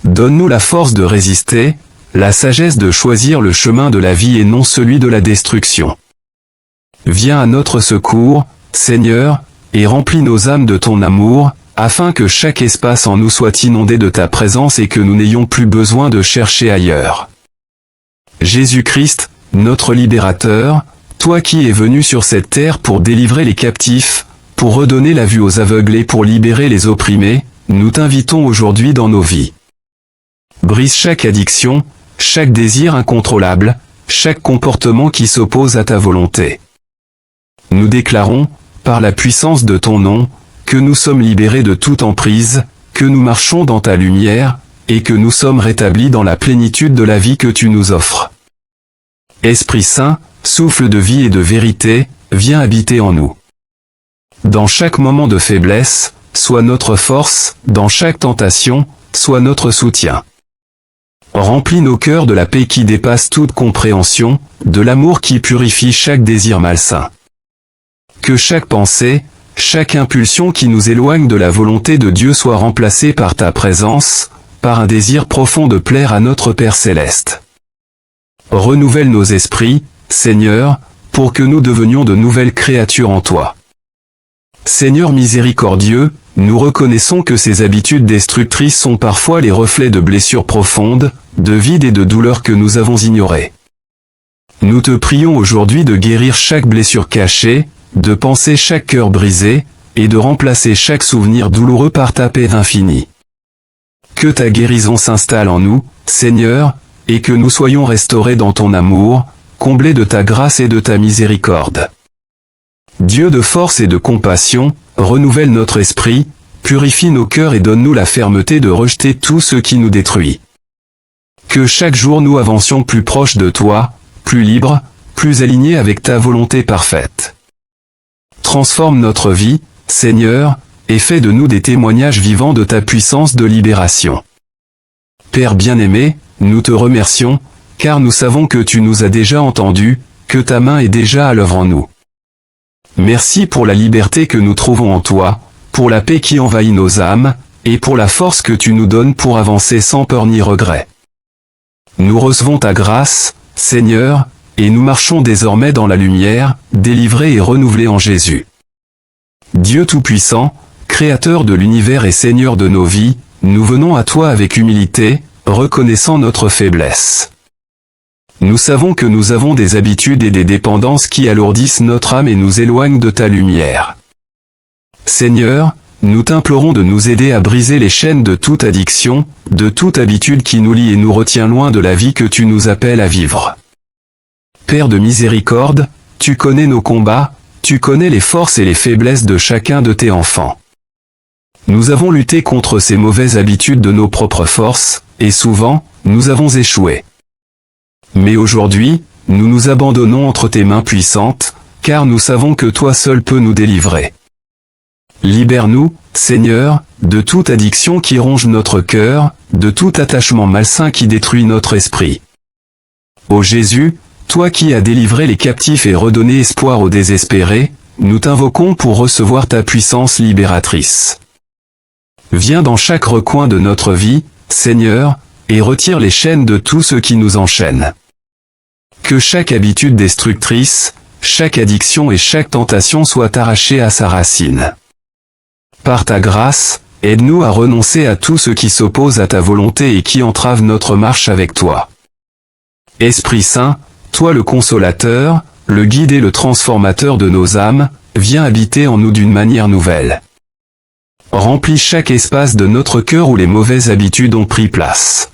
Donne-nous la force de résister, la sagesse de choisir le chemin de la vie et non celui de la destruction. Viens à notre secours, Seigneur, et remplis nos âmes de ton amour, afin que chaque espace en nous soit inondé de ta présence et que nous n'ayons plus besoin de chercher ailleurs. Jésus-Christ, notre libérateur, toi qui es venu sur cette terre pour délivrer les captifs, pour redonner la vue aux aveuglés, pour libérer les opprimés, nous t'invitons aujourd'hui dans nos vies. Brise chaque addiction, chaque désir incontrôlable, chaque comportement qui s'oppose à ta volonté. Nous déclarons, par la puissance de ton nom, que nous sommes libérés de toute emprise, que nous marchons dans ta lumière, et que nous sommes rétablis dans la plénitude de la vie que tu nous offres. Esprit Saint, souffle de vie et de vérité, viens habiter en nous. Dans chaque moment de faiblesse, sois notre force, dans chaque tentation, sois notre soutien. Remplis nos cœurs de la paix qui dépasse toute compréhension, de l'amour qui purifie chaque désir malsain. Que chaque pensée, chaque impulsion qui nous éloigne de la volonté de Dieu soit remplacée par ta présence, par un désir profond de plaire à notre Père céleste. Renouvelle nos esprits, Seigneur, pour que nous devenions de nouvelles créatures en toi. Seigneur miséricordieux, nous reconnaissons que ces habitudes destructrices sont parfois les reflets de blessures profondes, de vide et de douleurs que nous avons ignorées. Nous te prions aujourd'hui de guérir chaque blessure cachée, de panser chaque cœur brisé, et de remplacer chaque souvenir douloureux par ta paix infinie. Que ta guérison s'installe en nous, Seigneur, et que nous soyons restaurés dans ton amour, comblés de ta grâce et de ta miséricorde. Dieu de force et de compassion, renouvelle notre esprit, purifie nos cœurs et donne-nous la fermeté de rejeter tout ce qui nous détruit. Que chaque jour nous avancions plus proches de toi, plus libres, plus alignés avec ta volonté parfaite. Transforme notre vie, Seigneur, et fais de nous des témoignages vivants de ta puissance de libération. Père bien-aimé, nous te remercions, car nous savons que tu nous as déjà entendus, que ta main est déjà à l'œuvre en nous. Merci pour la liberté que nous trouvons en toi, pour la paix qui envahit nos âmes, et pour la force que tu nous donnes pour avancer sans peur ni regret. Nous recevons ta grâce, Seigneur, et nous marchons désormais dans la lumière, délivrés et renouvelés en Jésus. Dieu Tout-Puissant, Créateur de l'univers et Seigneur de nos vies, nous venons à toi avec humilité, reconnaissant notre faiblesse. Nous savons que nous avons des habitudes et des dépendances qui alourdissent notre âme et nous éloignent de ta lumière. Seigneur, nous t'implorons de nous aider à briser les chaînes de toute addiction, de toute habitude qui nous lie et nous retient loin de la vie que tu nous appelles à vivre. Père de miséricorde, tu connais nos combats, tu connais les forces et les faiblesses de chacun de tes enfants. Nous avons lutté contre ces mauvaises habitudes de nos propres forces, et souvent, nous avons échoué. Mais aujourd'hui, nous nous abandonnons entre tes mains puissantes, car nous savons que toi seul peux nous délivrer. Libère-nous, Seigneur, de toute addiction qui ronge notre cœur, de tout attachement malsain qui détruit notre esprit. Ô Jésus, toi qui as délivré les captifs et redonné espoir aux désespérés, nous t'invoquons pour recevoir ta puissance libératrice. Viens dans chaque recoin de notre vie, Seigneur, et retire les chaînes de tout ce qui nous enchaîne. Que chaque habitude destructrice, chaque addiction et chaque tentation soit arrachée à sa racine. Par ta grâce, aide-nous à renoncer à tout ce qui s'oppose à ta volonté et qui entrave notre marche avec toi. Esprit Saint, toi le consolateur, le guide et le transformateur de nos âmes, viens habiter en nous d'une manière nouvelle. Remplis chaque espace de notre cœur où les mauvaises habitudes ont pris place.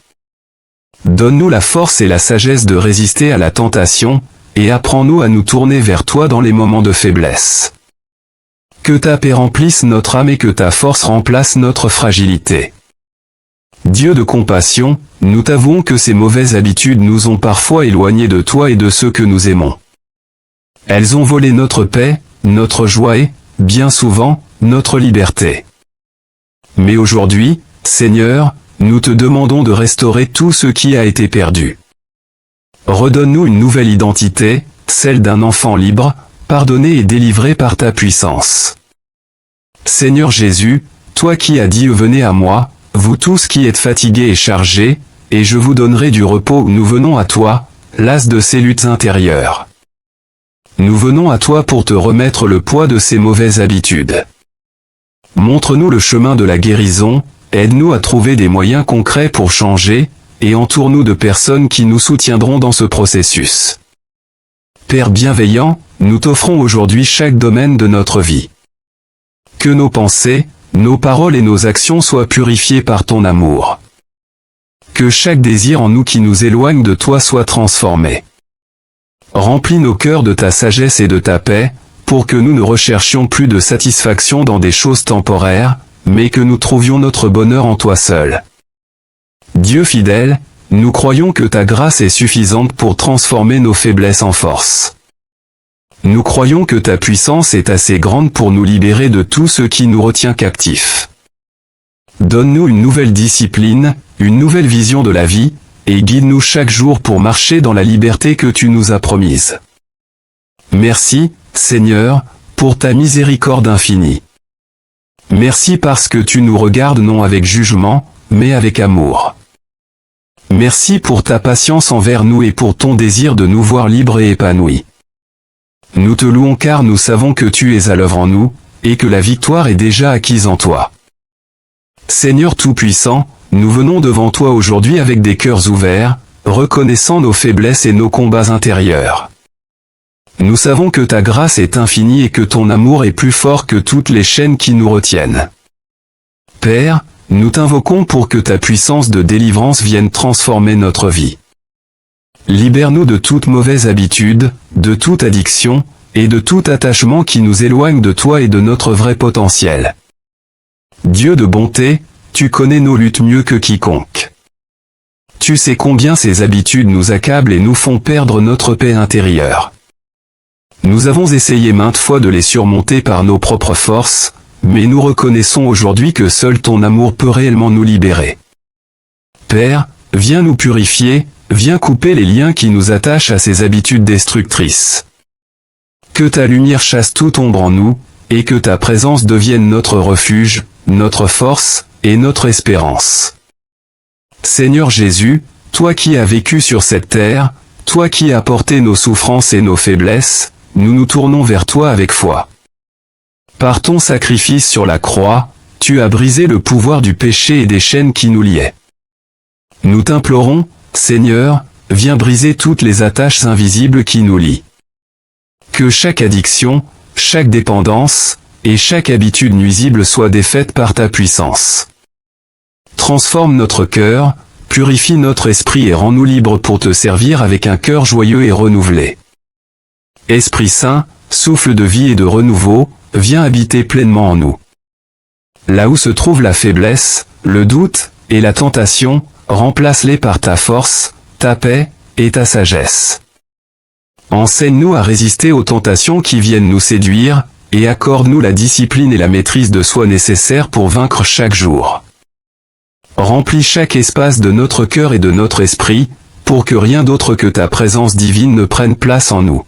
Donne-nous la force et la sagesse de résister à la tentation, et apprends-nous à nous tourner vers toi dans les moments de faiblesse. Que ta paix remplisse notre âme et que ta force remplace notre fragilité. Dieu de compassion, nous t'avouons que ces mauvaises habitudes nous ont parfois éloignés de toi et de ceux que nous aimons. Elles ont volé notre paix, notre joie et, bien souvent, notre liberté. Mais aujourd'hui, Seigneur, nous te demandons de restaurer tout ce qui a été perdu. Redonne-nous une nouvelle identité, celle d'un enfant libre, pardonné et délivré par ta puissance. Seigneur Jésus, toi qui as dit « Venez à moi, vous tous qui êtes fatigués et chargés, et je vous donnerai du repos », nous venons à toi, las de ces luttes intérieures. Nous venons à toi pour te remettre le poids de ces mauvaises habitudes. Montre-nous le chemin de la guérison, aide-nous à trouver des moyens concrets pour changer, et entoure-nous de personnes qui nous soutiendront dans ce processus. Père bienveillant, nous t'offrons aujourd'hui chaque domaine de notre vie. Que nos pensées, nos paroles et nos actions soient purifiées par ton amour. Que chaque désir en nous qui nous éloigne de toi soit transformé. Remplis nos cœurs de ta sagesse et de ta paix, pour que nous ne recherchions plus de satisfaction dans des choses temporaires, mais que nous trouvions notre bonheur en toi seul. Dieu fidèle, nous croyons que ta grâce est suffisante pour transformer nos faiblesses en force. Nous croyons que ta puissance est assez grande pour nous libérer de tout ce qui nous retient captifs. Donne-nous une nouvelle discipline, une nouvelle vision de la vie, et guide-nous chaque jour pour marcher dans la liberté que tu nous as promise. Merci, Seigneur, pour ta miséricorde infinie. Merci parce que tu nous regardes non avec jugement, mais avec amour. Merci pour ta patience envers nous et pour ton désir de nous voir libres et épanouis. Nous te louons car nous savons que tu es à l'œuvre en nous, et que la victoire est déjà acquise en toi. Seigneur Tout-Puissant, nous venons devant toi aujourd'hui avec des cœurs ouverts, reconnaissant nos faiblesses et nos combats intérieurs. Nous savons que ta grâce est infinie et que ton amour est plus fort que toutes les chaînes qui nous retiennent. Père, nous t'invoquons pour que ta puissance de délivrance vienne transformer notre vie. Libère-nous de toute mauvaise habitude, de toute addiction, et de tout attachement qui nous éloigne de toi et de notre vrai potentiel. Dieu de bonté, tu connais nos luttes mieux que quiconque. Tu sais combien ces habitudes nous accablent et nous font perdre notre paix intérieure. Nous avons essayé maintes fois de les surmonter par nos propres forces, mais nous reconnaissons aujourd'hui que seul ton amour peut réellement nous libérer. Père, viens nous purifier, viens couper les liens qui nous attachent à ces habitudes destructrices. Que ta lumière chasse toute ombre en nous, et que ta présence devienne notre refuge, notre force, et notre espérance. Seigneur Jésus, toi qui as vécu sur cette terre, toi qui as porté nos souffrances et nos faiblesses, nous nous tournons vers toi avec foi. Par ton sacrifice sur la croix, tu as brisé le pouvoir du péché et des chaînes qui nous liaient. Nous t'implorons, Seigneur, viens briser toutes les attaches invisibles qui nous lient. Que chaque addiction, chaque dépendance, et chaque habitude nuisible soit défaite par ta puissance. Transforme notre cœur, purifie notre esprit et rends-nous libres pour te servir avec un cœur joyeux et renouvelé. Esprit Saint, souffle de vie et de renouveau, viens habiter pleinement en nous. Là où se trouve la faiblesse, le doute, et la tentation, remplace-les par ta force, ta paix, et ta sagesse. Enseigne-nous à résister aux tentations qui viennent nous séduire, et accorde-nous la discipline et la maîtrise de soi nécessaires pour vaincre chaque jour. Remplis chaque espace de notre cœur et de notre esprit, pour que rien d'autre que ta présence divine ne prenne place en nous.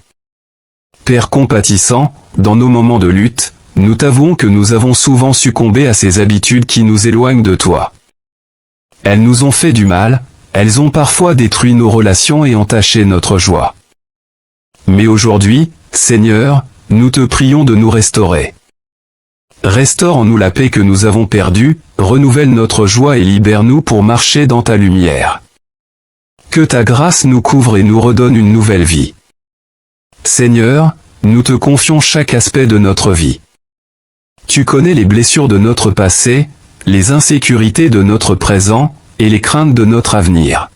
Père compatissant, dans nos moments de lutte, nous t'avouons que nous avons souvent succombé à ces habitudes qui nous éloignent de toi. Elles nous ont fait du mal, elles ont parfois détruit nos relations et entaché notre joie. Mais aujourd'hui, Seigneur, nous te prions de nous restaurer. Restaure en nous la paix que nous avons perdue, renouvelle notre joie et libère-nous pour marcher dans ta lumière. Que ta grâce nous couvre et nous redonne une nouvelle vie. Seigneur, nous te confions chaque aspect de notre vie. Tu connais les blessures de notre passé, les insécurités de notre présent, et les craintes de notre avenir.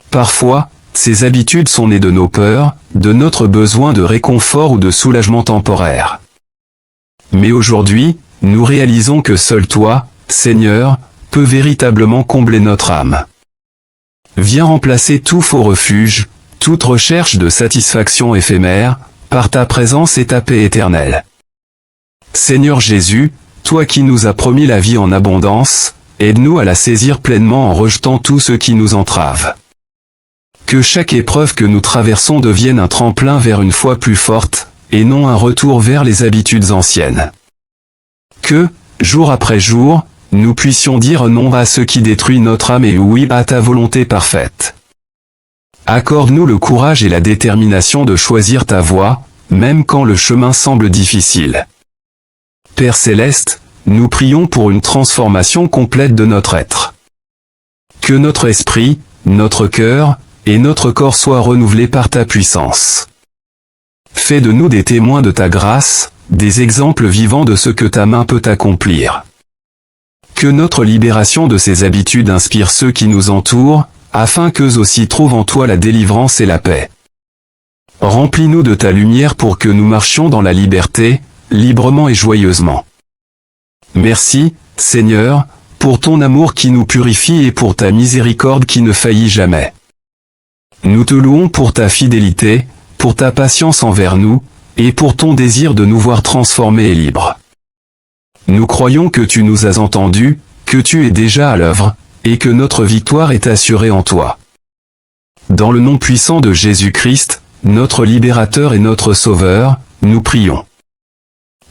Parfois, ces habitudes sont nées de nos peurs, de notre besoin de réconfort ou de soulagement temporaire. Mais aujourd'hui, nous réalisons que seul toi, Seigneur, peux véritablement combler notre âme. Viens remplacer tout faux refuge, toute recherche de satisfaction éphémère, par ta présence et ta paix éternelle. Seigneur Jésus, toi qui nous as promis la vie en abondance, aide-nous à la saisir pleinement en rejetant tout ce qui nous entrave. Que chaque épreuve que nous traversons devienne un tremplin vers une foi plus forte, et non un retour vers les habitudes anciennes. Que, jour après jour, nous puissions dire non à ce qui détruit notre âme et oui à ta volonté parfaite. Accorde-nous le courage et la détermination de choisir ta voie, même quand le chemin semble difficile. Père Céleste, nous prions pour une transformation complète de notre être. Que notre esprit, notre cœur, et notre corps soient renouvelés par ta puissance. Fais de nous des témoins de ta grâce, des exemples vivants de ce que ta main peut accomplir. Que notre libération de ces habitudes inspire ceux qui nous entourent, afin qu'eux aussi trouvent en toi la délivrance et la paix. Remplis-nous de ta lumière pour que nous marchions dans la liberté, librement et joyeusement. Merci, Seigneur, pour ton amour qui nous purifie et pour ta miséricorde qui ne faillit jamais. Nous te louons pour ta fidélité, pour ta patience envers nous, et pour ton désir de nous voir transformés et libres. Nous croyons que tu nous as entendus, que tu es déjà à l'œuvre, et que notre victoire est assurée en toi. Dans le nom puissant de Jésus-Christ, notre libérateur et notre sauveur, nous prions.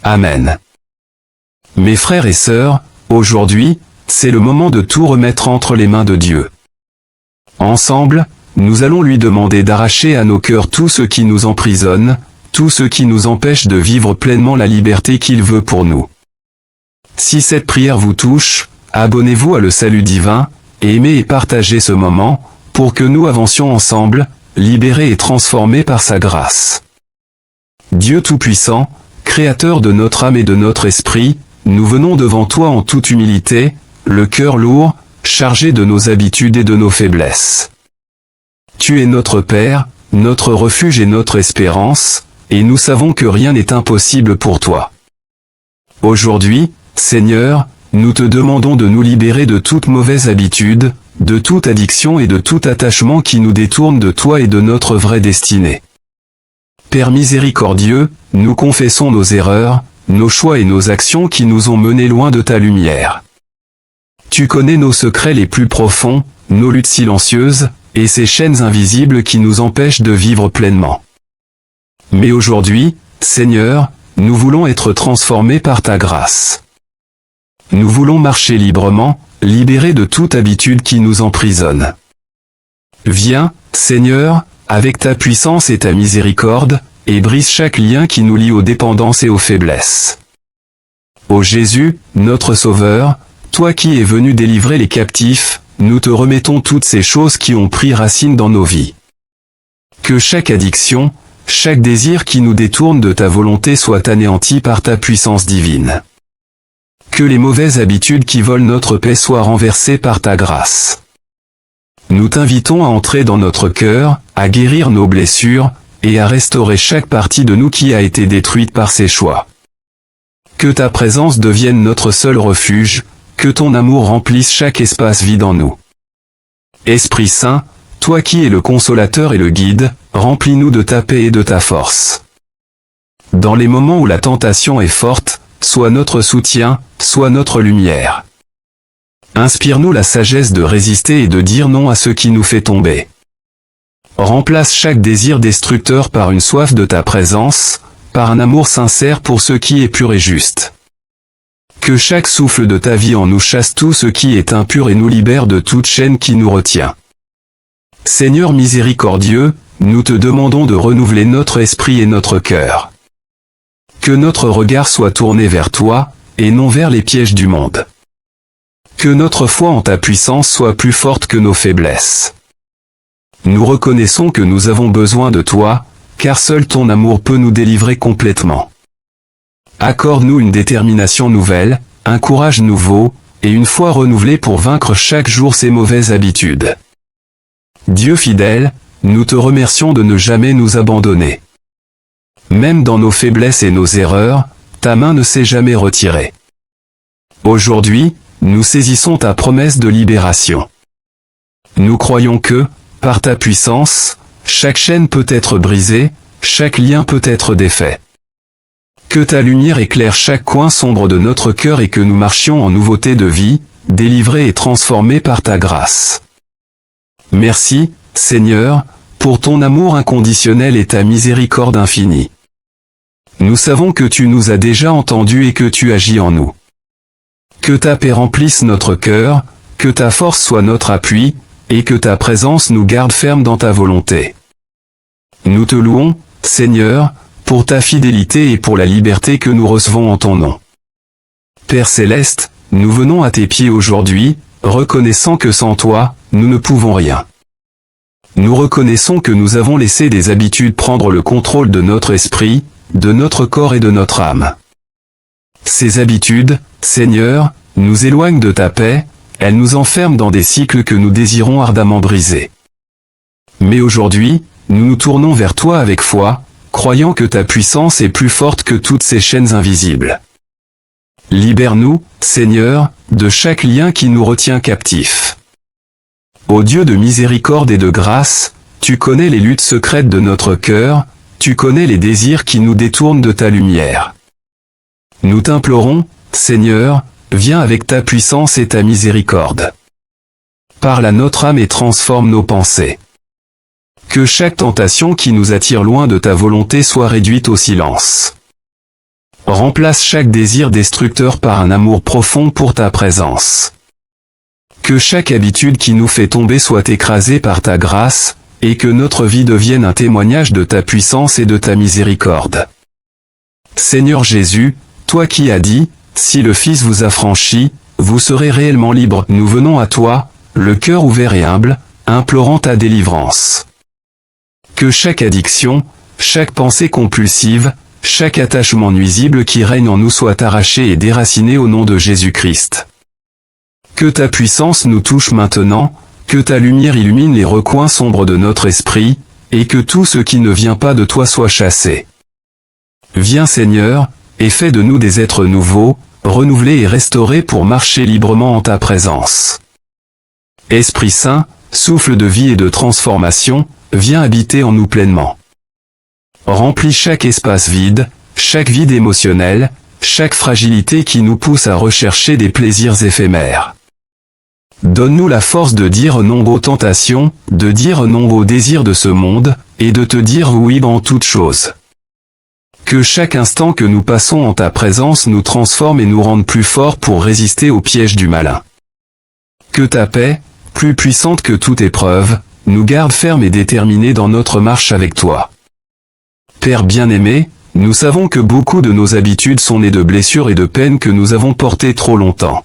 Amen. Mes frères et sœurs, aujourd'hui, c'est le moment de tout remettre entre les mains de Dieu. Ensemble, nous allons lui demander d'arracher à nos cœurs tout ce qui nous emprisonne, tout ce qui nous empêche de vivre pleinement la liberté qu'il veut pour nous. Si cette prière vous touche, abonnez-vous à Le Salut Divin, et aimez et partagez ce moment, pour que nous avancions ensemble, libérés et transformés par sa grâce. Dieu Tout-Puissant, Créateur de notre âme et de notre esprit, nous venons devant toi en toute humilité, le cœur lourd, chargé de nos habitudes et de nos faiblesses. Tu es notre Père, notre refuge et notre espérance, et nous savons que rien n'est impossible pour toi. Aujourd'hui, Seigneur, nous te demandons de nous libérer de toute mauvaise habitude, de toute addiction et de tout attachement qui nous détourne de toi et de notre vraie destinée. Père miséricordieux, nous confessons nos erreurs, nos choix et nos actions qui nous ont menés loin de ta lumière. Tu connais nos secrets les plus profonds, nos luttes silencieuses, et ces chaînes invisibles qui nous empêchent de vivre pleinement. Mais aujourd'hui, Seigneur, nous voulons être transformés par ta grâce. Nous voulons marcher librement, libérés de toute habitude qui nous emprisonne. Viens, Seigneur, avec ta puissance et ta miséricorde, et brise chaque lien qui nous lie aux dépendances et aux faiblesses. Ô Jésus, notre Sauveur, toi qui es venu délivrer les captifs, nous te remettons toutes ces choses qui ont pris racine dans nos vies. Que chaque addiction, chaque désir qui nous détourne de ta volonté soit anéanti par ta puissance divine. Que les mauvaises habitudes qui volent notre paix soient renversées par ta grâce. Nous t'invitons à entrer dans notre cœur, à guérir nos blessures, et à restaurer chaque partie de nous qui a été détruite par ces choix. Que ta présence devienne notre seul refuge, que ton amour remplisse chaque espace vide en nous. Esprit Saint, toi qui es le consolateur et le guide, remplis-nous de ta paix et de ta force. Dans les moments où la tentation est forte, sois notre soutien, sois notre lumière. Inspire-nous la sagesse de résister et de dire non à ce qui nous fait tomber. Remplace chaque désir destructeur par une soif de ta présence, par un amour sincère pour ce qui est pur et juste. Que chaque souffle de ta vie en nous chasse tout ce qui est impur et nous libère de toute chaîne qui nous retient. Seigneur miséricordieux, nous te demandons de renouveler notre esprit et notre cœur. Que notre regard soit tourné vers toi, et non vers les pièges du monde. Que notre foi en ta puissance soit plus forte que nos faiblesses. Nous reconnaissons que nous avons besoin de toi, car seul ton amour peut nous délivrer complètement. Accorde-nous une détermination nouvelle, un courage nouveau, et une foi renouvelée pour vaincre chaque jour ces mauvaises habitudes. Dieu fidèle, nous te remercions de ne jamais nous abandonner. Même dans nos faiblesses et nos erreurs, ta main ne s'est jamais retirée. Aujourd'hui, nous saisissons ta promesse de libération. Nous croyons que, par ta puissance, chaque chaîne peut être brisée, chaque lien peut être défait. Que ta lumière éclaire chaque coin sombre de notre cœur et que nous marchions en nouveauté de vie, délivrés et transformés par ta grâce. Merci, Seigneur, pour ton amour inconditionnel et ta miséricorde infinie. Nous savons que tu nous as déjà entendus et que tu agis en nous. Que ta paix remplisse notre cœur, que ta force soit notre appui, et que ta présence nous garde fermes dans ta volonté. Nous te louons, Seigneur, pour ta fidélité et pour la liberté que nous recevons en ton nom. Père céleste, nous venons à tes pieds aujourd'hui, reconnaissant que sans toi, nous ne pouvons rien. Nous reconnaissons que nous avons laissé des habitudes prendre le contrôle de notre esprit, de notre corps et de notre âme. Ces habitudes, Seigneur, nous éloignent de ta paix, elles nous enferment dans des cycles que nous désirons ardemment briser. Mais aujourd'hui, nous nous tournons vers toi avec foi, croyant que ta puissance est plus forte que toutes ces chaînes invisibles. Libère-nous, Seigneur, de chaque lien qui nous retient captifs. Ô Dieu de miséricorde et de grâce, tu connais les luttes secrètes de notre cœur, tu connais les désirs qui nous détournent de ta lumière. Nous t'implorons, Seigneur, viens avec ta puissance et ta miséricorde. Parle à notre âme et transforme nos pensées. Que chaque tentation qui nous attire loin de ta volonté soit réduite au silence. Remplace chaque désir destructeur par un amour profond pour ta présence. Que chaque habitude qui nous fait tomber soit écrasée par ta grâce, et que notre vie devienne un témoignage de ta puissance et de ta miséricorde. Seigneur Jésus, toi qui as dit, si le Fils vous affranchit, vous serez réellement libre. Nous venons à toi, le cœur ouvert et humble, implorant ta délivrance. Que chaque addiction, chaque pensée compulsive, chaque attachement nuisible qui règne en nous soit arraché et déraciné au nom de Jésus-Christ. Que ta puissance nous touche maintenant, que ta lumière illumine les recoins sombres de notre esprit, et que tout ce qui ne vient pas de toi soit chassé. Viens Seigneur, et fais de nous des êtres nouveaux, renouvelés et restaurés pour marcher librement en ta présence. Esprit Saint, souffle de vie et de transformation, viens habiter en nous pleinement. Remplis chaque espace vide, chaque vide émotionnel, chaque fragilité qui nous pousse à rechercher des plaisirs éphémères. Donne-nous la force de dire non aux tentations, de dire non aux désirs de ce monde, et de te dire oui en toutes choses. Que chaque instant que nous passons en ta présence nous transforme et nous rende plus forts pour résister aux pièges du malin. Que ta paix, plus puissante que toute épreuve, nous garde fermes et déterminés dans notre marche avec toi. Père bien-aimé, nous savons que beaucoup de nos habitudes sont nées de blessures et de peines que nous avons portées trop longtemps.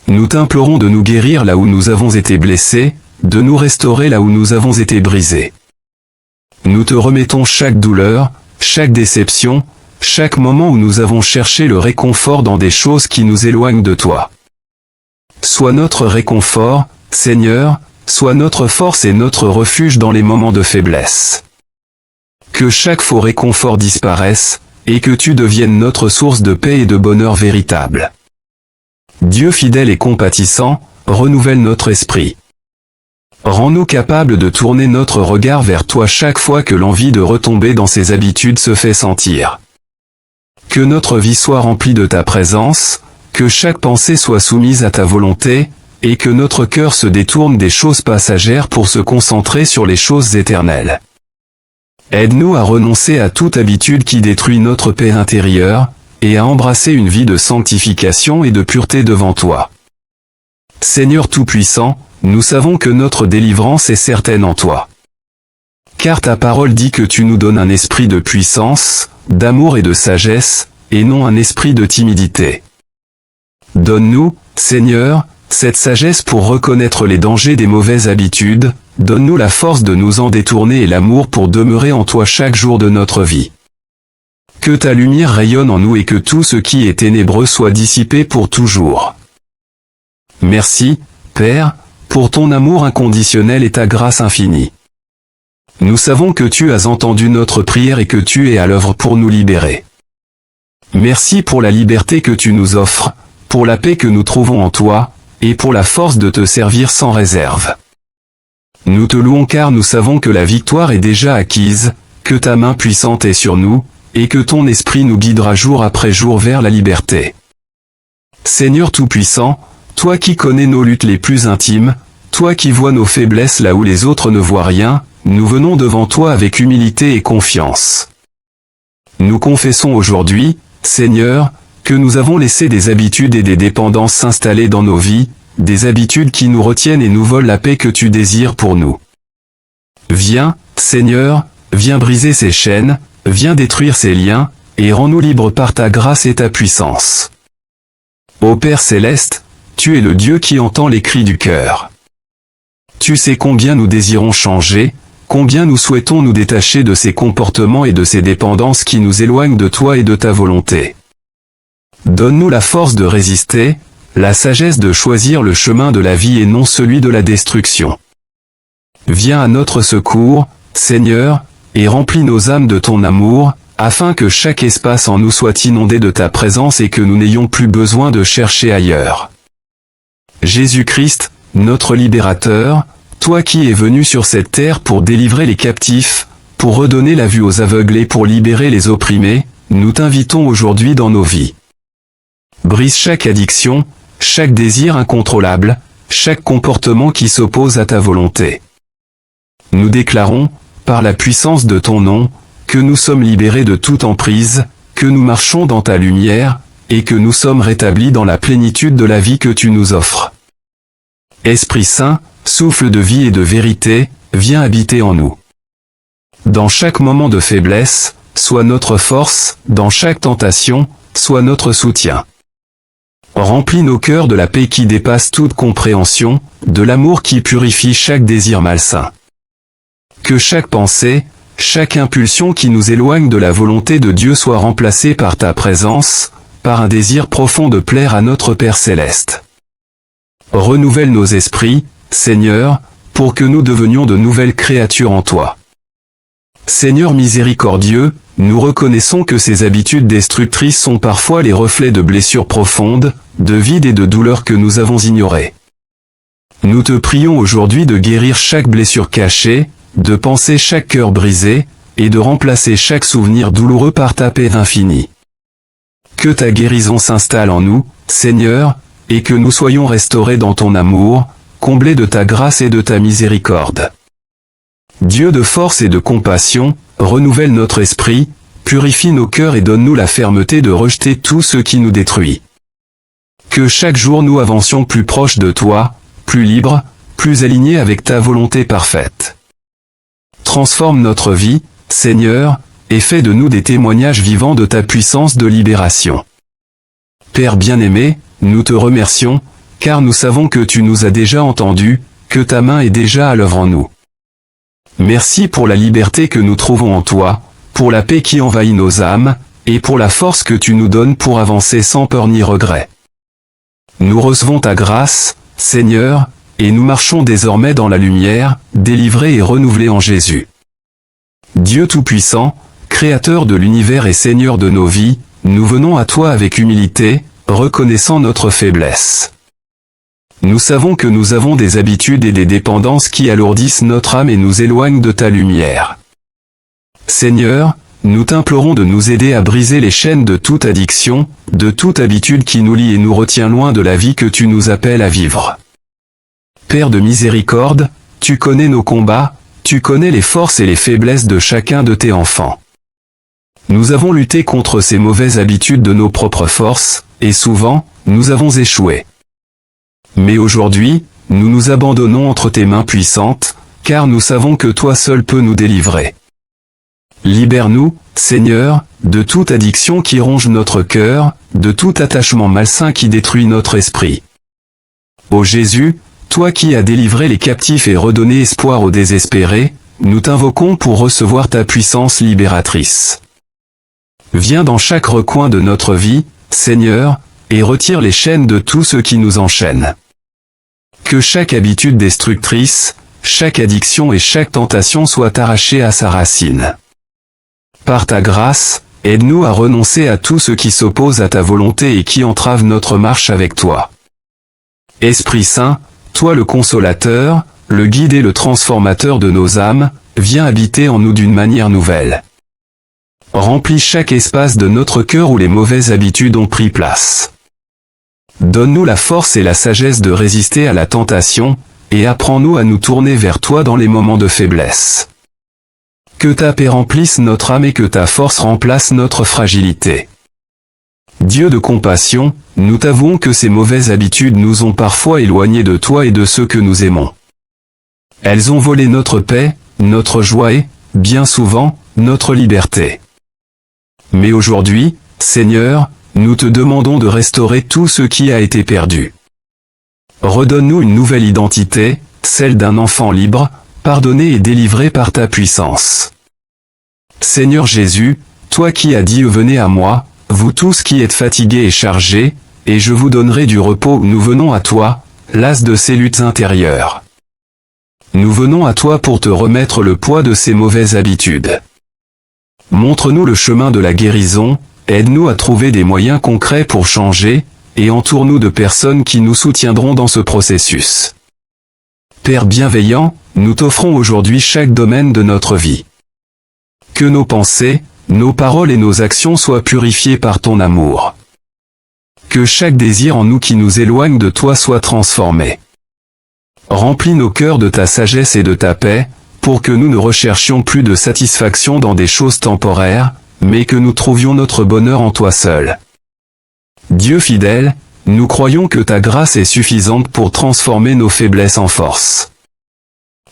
Nous t'implorons de nous guérir là où nous avons été blessés, de nous restaurer là où nous avons été brisés. Nous te remettons chaque douleur, chaque déception, chaque moment où nous avons cherché le réconfort dans des choses qui nous éloignent de toi. Sois notre réconfort, Seigneur, sois notre force et notre refuge dans les moments de faiblesse. Que chaque faux réconfort disparaisse, et que tu deviennes notre source de paix et de bonheur véritable. Dieu fidèle et compatissant, renouvelle notre esprit. Rends-nous capables de tourner notre regard vers toi chaque fois que l'envie de retomber dans ses habitudes se fait sentir. Que notre vie soit remplie de ta présence, que chaque pensée soit soumise à ta volonté, et que notre cœur se détourne des choses passagères pour se concentrer sur les choses éternelles. Aide-nous à renoncer à toute habitude qui détruit notre paix intérieure, et à embrasser une vie de sanctification et de pureté devant toi. Seigneur Tout-Puissant, nous savons que notre délivrance est certaine en toi. Car ta parole dit que tu nous donnes un esprit de puissance, d'amour et de sagesse, et non un esprit de timidité. Donne-nous, Seigneur, cette sagesse pour reconnaître les dangers des mauvaises habitudes, donne-nous la force de nous en détourner et l'amour pour demeurer en toi chaque jour de notre vie. Que ta lumière rayonne en nous et que tout ce qui est ténébreux soit dissipé pour toujours. Merci, Père, pour ton amour inconditionnel et ta grâce infinie. Nous savons que tu as entendu notre prière et que tu es à l'œuvre pour nous libérer. Merci pour la liberté que tu nous offres, pour la paix que nous trouvons en toi, et pour la force de te servir sans réserve. Nous te louons car nous savons que la victoire est déjà acquise, que ta main puissante est sur nous, et que ton esprit nous guidera jour après jour vers la liberté. Seigneur Tout-Puissant, toi qui connais nos luttes les plus intimes, toi qui vois nos faiblesses là où les autres ne voient rien, nous venons devant toi avec humilité et confiance. Nous confessons aujourd'hui, Seigneur, que nous avons laissé des habitudes et des dépendances s'installer dans nos vies, des habitudes qui nous retiennent et nous volent la paix que tu désires pour nous. Viens, Seigneur, viens briser ces chaînes, viens détruire ces liens, et rends-nous libres par ta grâce et ta puissance. Ô Père céleste, tu es le Dieu qui entend les cris du cœur. Tu sais combien nous désirons changer, combien nous souhaitons nous détacher de ces comportements et de ces dépendances qui nous éloignent de toi et de ta volonté. Donne-nous la force de résister, la sagesse de choisir le chemin de la vie et non celui de la destruction. Viens à notre secours, Seigneur, et remplis nos âmes de ton amour, afin que chaque espace en nous soit inondé de ta présence et que nous n'ayons plus besoin de chercher ailleurs. Jésus-Christ, notre libérateur, toi qui es venu sur cette terre pour délivrer les captifs, pour redonner la vue aux aveugles et pour libérer les opprimés, nous t'invitons aujourd'hui dans nos vies. Brise chaque addiction, chaque désir incontrôlable, chaque comportement qui s'oppose à ta volonté. Nous déclarons, par la puissance de ton nom, que nous sommes libérés de toute emprise, que nous marchons dans ta lumière, et que nous sommes rétablis dans la plénitude de la vie que tu nous offres. Esprit Saint, souffle de vie et de vérité, viens habiter en nous. Dans chaque moment de faiblesse, sois notre force, dans chaque tentation, sois notre soutien. Remplis nos cœurs de la paix qui dépasse toute compréhension, de l'amour qui purifie chaque désir malsain. Que chaque pensée, chaque impulsion qui nous éloigne de la volonté de Dieu soit remplacée par ta présence, par un désir profond de plaire à notre Père céleste. Renouvelle nos esprits, Seigneur, pour que nous devenions de nouvelles créatures en toi. Seigneur miséricordieux, nous reconnaissons que ces habitudes destructrices sont parfois les reflets de blessures profondes, de vides et de douleurs que nous avons ignorées. Nous te prions aujourd'hui de guérir chaque blessure cachée, de panser chaque cœur brisé, et de remplacer chaque souvenir douloureux par ta paix infinie. Que ta guérison s'installe en nous, Seigneur, et que nous soyons restaurés dans ton amour, comblés de ta grâce et de ta miséricorde. Dieu de force et de compassion, renouvelle notre esprit, purifie nos cœurs et donne-nous la fermeté de rejeter tout ce qui nous détruit. Que chaque jour nous avancions plus proches de toi, plus libres, plus alignés avec ta volonté parfaite. Transforme notre vie, Seigneur, et fais de nous des témoignages vivants de ta puissance de libération. Père bien-aimé, nous te remercions, car nous savons que tu nous as déjà entendus, que ta main est déjà à l'œuvre en nous. Merci pour la liberté que nous trouvons en toi, pour la paix qui envahit nos âmes, et pour la force que tu nous donnes pour avancer sans peur ni regret. Nous recevons ta grâce, Seigneur, et nous marchons désormais dans la lumière, délivrés et renouvelés en Jésus. Dieu Tout-Puissant, Créateur de l'univers et Seigneur de nos vies, nous venons à toi avec humilité, reconnaissant notre faiblesse. Nous savons que nous avons des habitudes et des dépendances qui alourdissent notre âme et nous éloignent de ta lumière. Seigneur, nous t'implorons de nous aider à briser les chaînes de toute addiction, de toute habitude qui nous lie et nous retient loin de la vie que tu nous appelles à vivre. Père de miséricorde, tu connais nos combats, tu connais les forces et les faiblesses de chacun de tes enfants. Nous avons lutté contre ces mauvaises habitudes de nos propres forces, et souvent, nous avons échoué. Mais aujourd'hui, nous nous abandonnons entre tes mains puissantes, car nous savons que toi seul peux nous délivrer. Libère-nous, Seigneur, de toute addiction qui ronge notre cœur, de tout attachement malsain qui détruit notre esprit. Ô Jésus, toi qui as délivré les captifs et redonné espoir aux désespérés, nous t'invoquons pour recevoir ta puissance libératrice. Viens dans chaque recoin de notre vie, Seigneur, et retire les chaînes de tout ce qui nous enchaîne. Que chaque habitude destructrice, chaque addiction et chaque tentation soient arrachées à sa racine. Par ta grâce, aide-nous à renoncer à tout ce qui s'oppose à ta volonté et qui entrave notre marche avec toi. Esprit Saint, toi le consolateur, le guide et le transformateur de nos âmes, viens habiter en nous d'une manière nouvelle. Remplis chaque espace de notre cœur où les mauvaises habitudes ont pris place. donne-nous la force et la sagesse de résister à la tentation, et apprends-nous à nous tourner vers toi dans les moments de faiblesse. Que ta paix remplisse notre âme et que ta force remplace notre fragilité. Dieu de compassion, nous t'avouons que ces mauvaises habitudes nous ont parfois éloignés de toi et de ceux que nous aimons. Elles ont volé notre paix, notre joie et, bien souvent, notre liberté. Mais aujourd'hui, Seigneur, nous te demandons de restaurer tout ce qui a été perdu. Redonne-nous une nouvelle identité, celle d'un enfant libre, pardonné et délivré par ta puissance. Seigneur Jésus, toi qui as dit « Venez à moi, vous tous qui êtes fatigués et chargés, et je vous donnerai du repos », nous venons à toi, las de ces luttes intérieures. Nous venons à toi pour te remettre le poids de ces mauvaises habitudes. Montre-nous le chemin de la guérison, aide-nous à trouver des moyens concrets pour changer, et entoure-nous de personnes qui nous soutiendront dans ce processus. Père bienveillant, nous t'offrons aujourd'hui chaque domaine de notre vie. Que nos pensées, nos paroles et nos actions soient purifiées par ton amour. Que chaque désir en nous qui nous éloigne de toi soit transformé. Remplis nos cœurs de ta sagesse et de ta paix, pour que nous ne recherchions plus de satisfaction dans des choses temporaires, mais que nous trouvions notre bonheur en toi seul. Dieu fidèle, nous croyons que ta grâce est suffisante pour transformer nos faiblesses en force.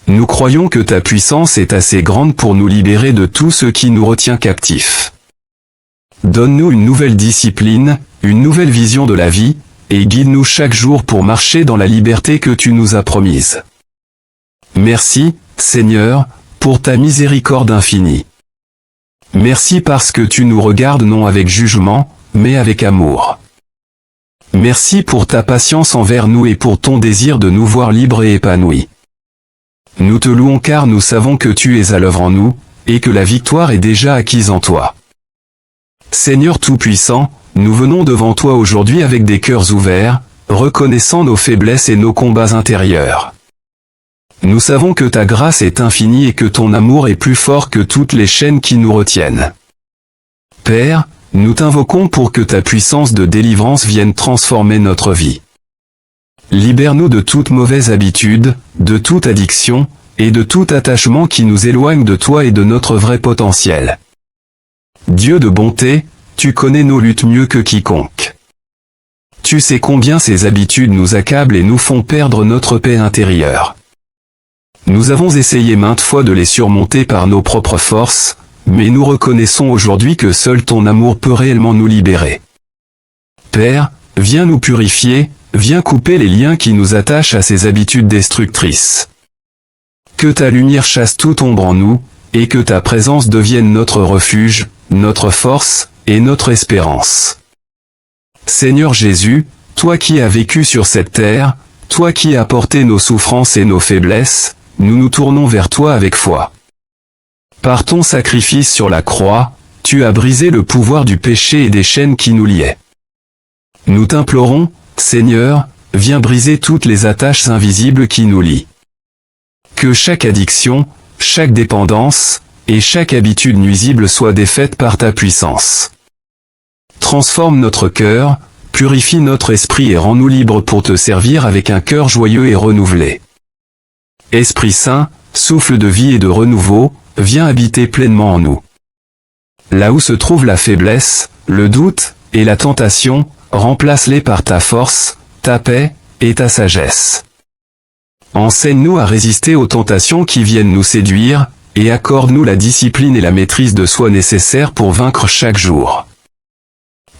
Nous croyons que ta puissance est assez grande pour nous libérer de tout ce qui nous retient captifs. Donne-nous une nouvelle discipline, une nouvelle vision de la vie, et guide-nous chaque jour pour marcher dans la liberté que tu nous as promise. Merci, Seigneur, pour ta miséricorde infinie. Merci parce que tu nous regardes non avec jugement, mais avec amour. Merci pour ta patience envers nous et pour ton désir de nous voir libres et épanouis. Nous te louons car nous savons que tu es à l'œuvre en nous, et que la victoire est déjà acquise en toi. Seigneur Tout-Puissant, nous venons devant toi aujourd'hui avec des cœurs ouverts, reconnaissant nos faiblesses et nos combats intérieurs. Nous savons que ta grâce est infinie et que ton amour est plus fort que toutes les chaînes qui nous retiennent. Père, nous t'invoquons pour que ta puissance de délivrance vienne transformer notre vie. Libère-nous de toute mauvaise habitude, de toute addiction, et de tout attachement qui nous éloigne de toi et de notre vrai potentiel. Dieu de bonté, tu connais nos luttes mieux que quiconque. Tu sais combien ces habitudes nous accablent et nous font perdre notre paix intérieure. Nous avons essayé maintes fois de les surmonter par nos propres forces, mais nous reconnaissons aujourd'hui que seul ton amour peut réellement nous libérer. Père, viens nous purifier, viens couper les liens qui nous attachent à ces habitudes destructrices. Que ta lumière chasse toute ombre en nous, et que ta présence devienne notre refuge, notre force, et notre espérance. Seigneur Jésus, toi qui as vécu sur cette terre, toi qui as porté nos souffrances et nos faiblesses, nous nous tournons vers toi avec foi. Par ton sacrifice sur la croix, tu as brisé le pouvoir du péché et des chaînes qui nous liaient. Nous t'implorons, Seigneur, viens briser toutes les attaches invisibles qui nous lient. Que chaque addiction, chaque dépendance, et chaque habitude nuisible soit défaite par ta puissance. Transforme notre cœur, purifie notre esprit et rends-nous libres pour te servir avec un cœur joyeux et renouvelé. Esprit Saint, souffle de vie et de renouveau, viens habiter pleinement en nous. Là où se trouve la faiblesse, le doute, et la tentation, remplace-les par ta force, ta paix, et ta sagesse. Enseigne-nous à résister aux tentations qui viennent nous séduire, et accorde-nous la discipline et la maîtrise de soi nécessaires pour vaincre chaque jour.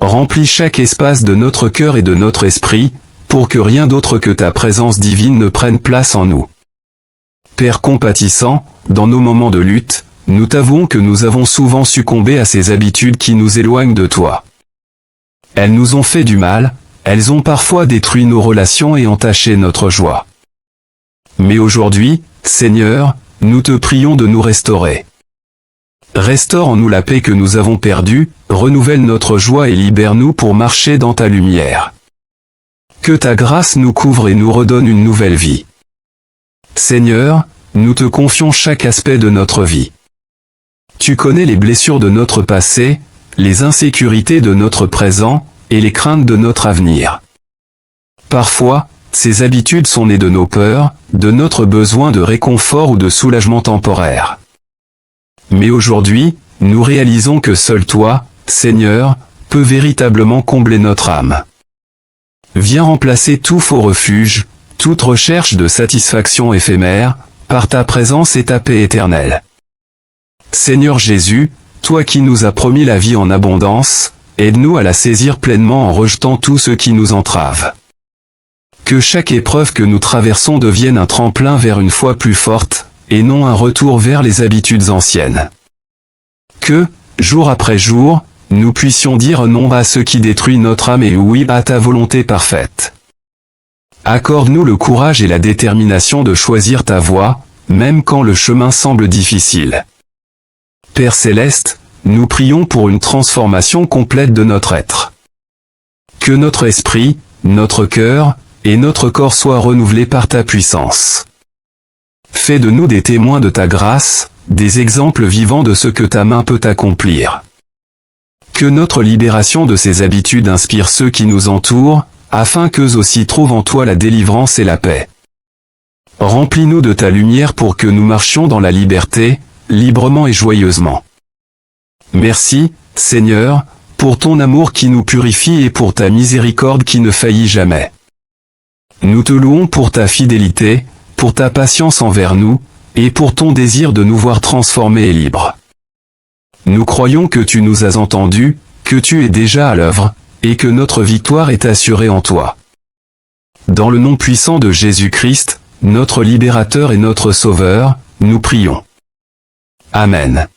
Remplis chaque espace de notre cœur et de notre esprit, pour que rien d'autre que ta présence divine ne prenne place en nous. Père compatissant, dans nos moments de lutte, nous t'avouons que nous avons souvent succombé à ces habitudes qui nous éloignent de toi. Elles nous ont fait du mal, elles ont parfois détruit nos relations et entaché notre joie. Mais aujourd'hui, Seigneur, nous te prions de nous restaurer. Restaure en nous la paix que nous avons perdue, renouvelle notre joie et libère-nous pour marcher dans ta lumière. Que ta grâce nous couvre et nous redonne une nouvelle vie. Seigneur, nous te confions chaque aspect de notre vie. Tu connais les blessures de notre passé, les insécurités de notre présent, et les craintes de notre avenir. Parfois, ces habitudes sont nées de nos peurs, de notre besoin de réconfort ou de soulagement temporaire. Mais aujourd'hui, nous réalisons que seul toi, Seigneur, peux véritablement combler notre âme. Viens remplacer tout faux refuge, toute recherche de satisfaction éphémère, par ta présence et ta paix éternelle. Seigneur Jésus, toi qui nous as promis la vie en abondance, aide-nous à la saisir pleinement en rejetant tout ce qui nous entrave. Que chaque épreuve que nous traversons devienne un tremplin vers une foi plus forte, et non un retour vers les habitudes anciennes. Que, jour après jour, nous puissions dire non à ce qui détruit notre âme et oui à ta volonté parfaite. Accorde-nous le courage et la détermination de choisir ta voie, même quand le chemin semble difficile. Père Céleste, nous prions pour une transformation complète de notre être. Que notre esprit, notre cœur, et notre corps soient renouvelés par ta puissance. Fais de nous des témoins de ta grâce, des exemples vivants de ce que ta main peut accomplir. Que notre libération de ces habitudes inspire ceux qui nous entourent, afin qu'eux aussi trouvent en toi la délivrance et la paix. Remplis-nous de ta lumière pour que nous marchions dans la liberté, librement et joyeusement. Merci, Seigneur, pour ton amour qui nous purifie et pour ta miséricorde qui ne faillit jamais. Nous te louons pour ta fidélité, pour ta patience envers nous, et pour ton désir de nous voir transformés et libres. Nous croyons que tu nous as entendus, que tu es déjà à l'œuvre, et que notre victoire est assurée en toi. Dans le nom puissant de Jésus-Christ, notre libérateur et notre sauveur, nous prions. Amen.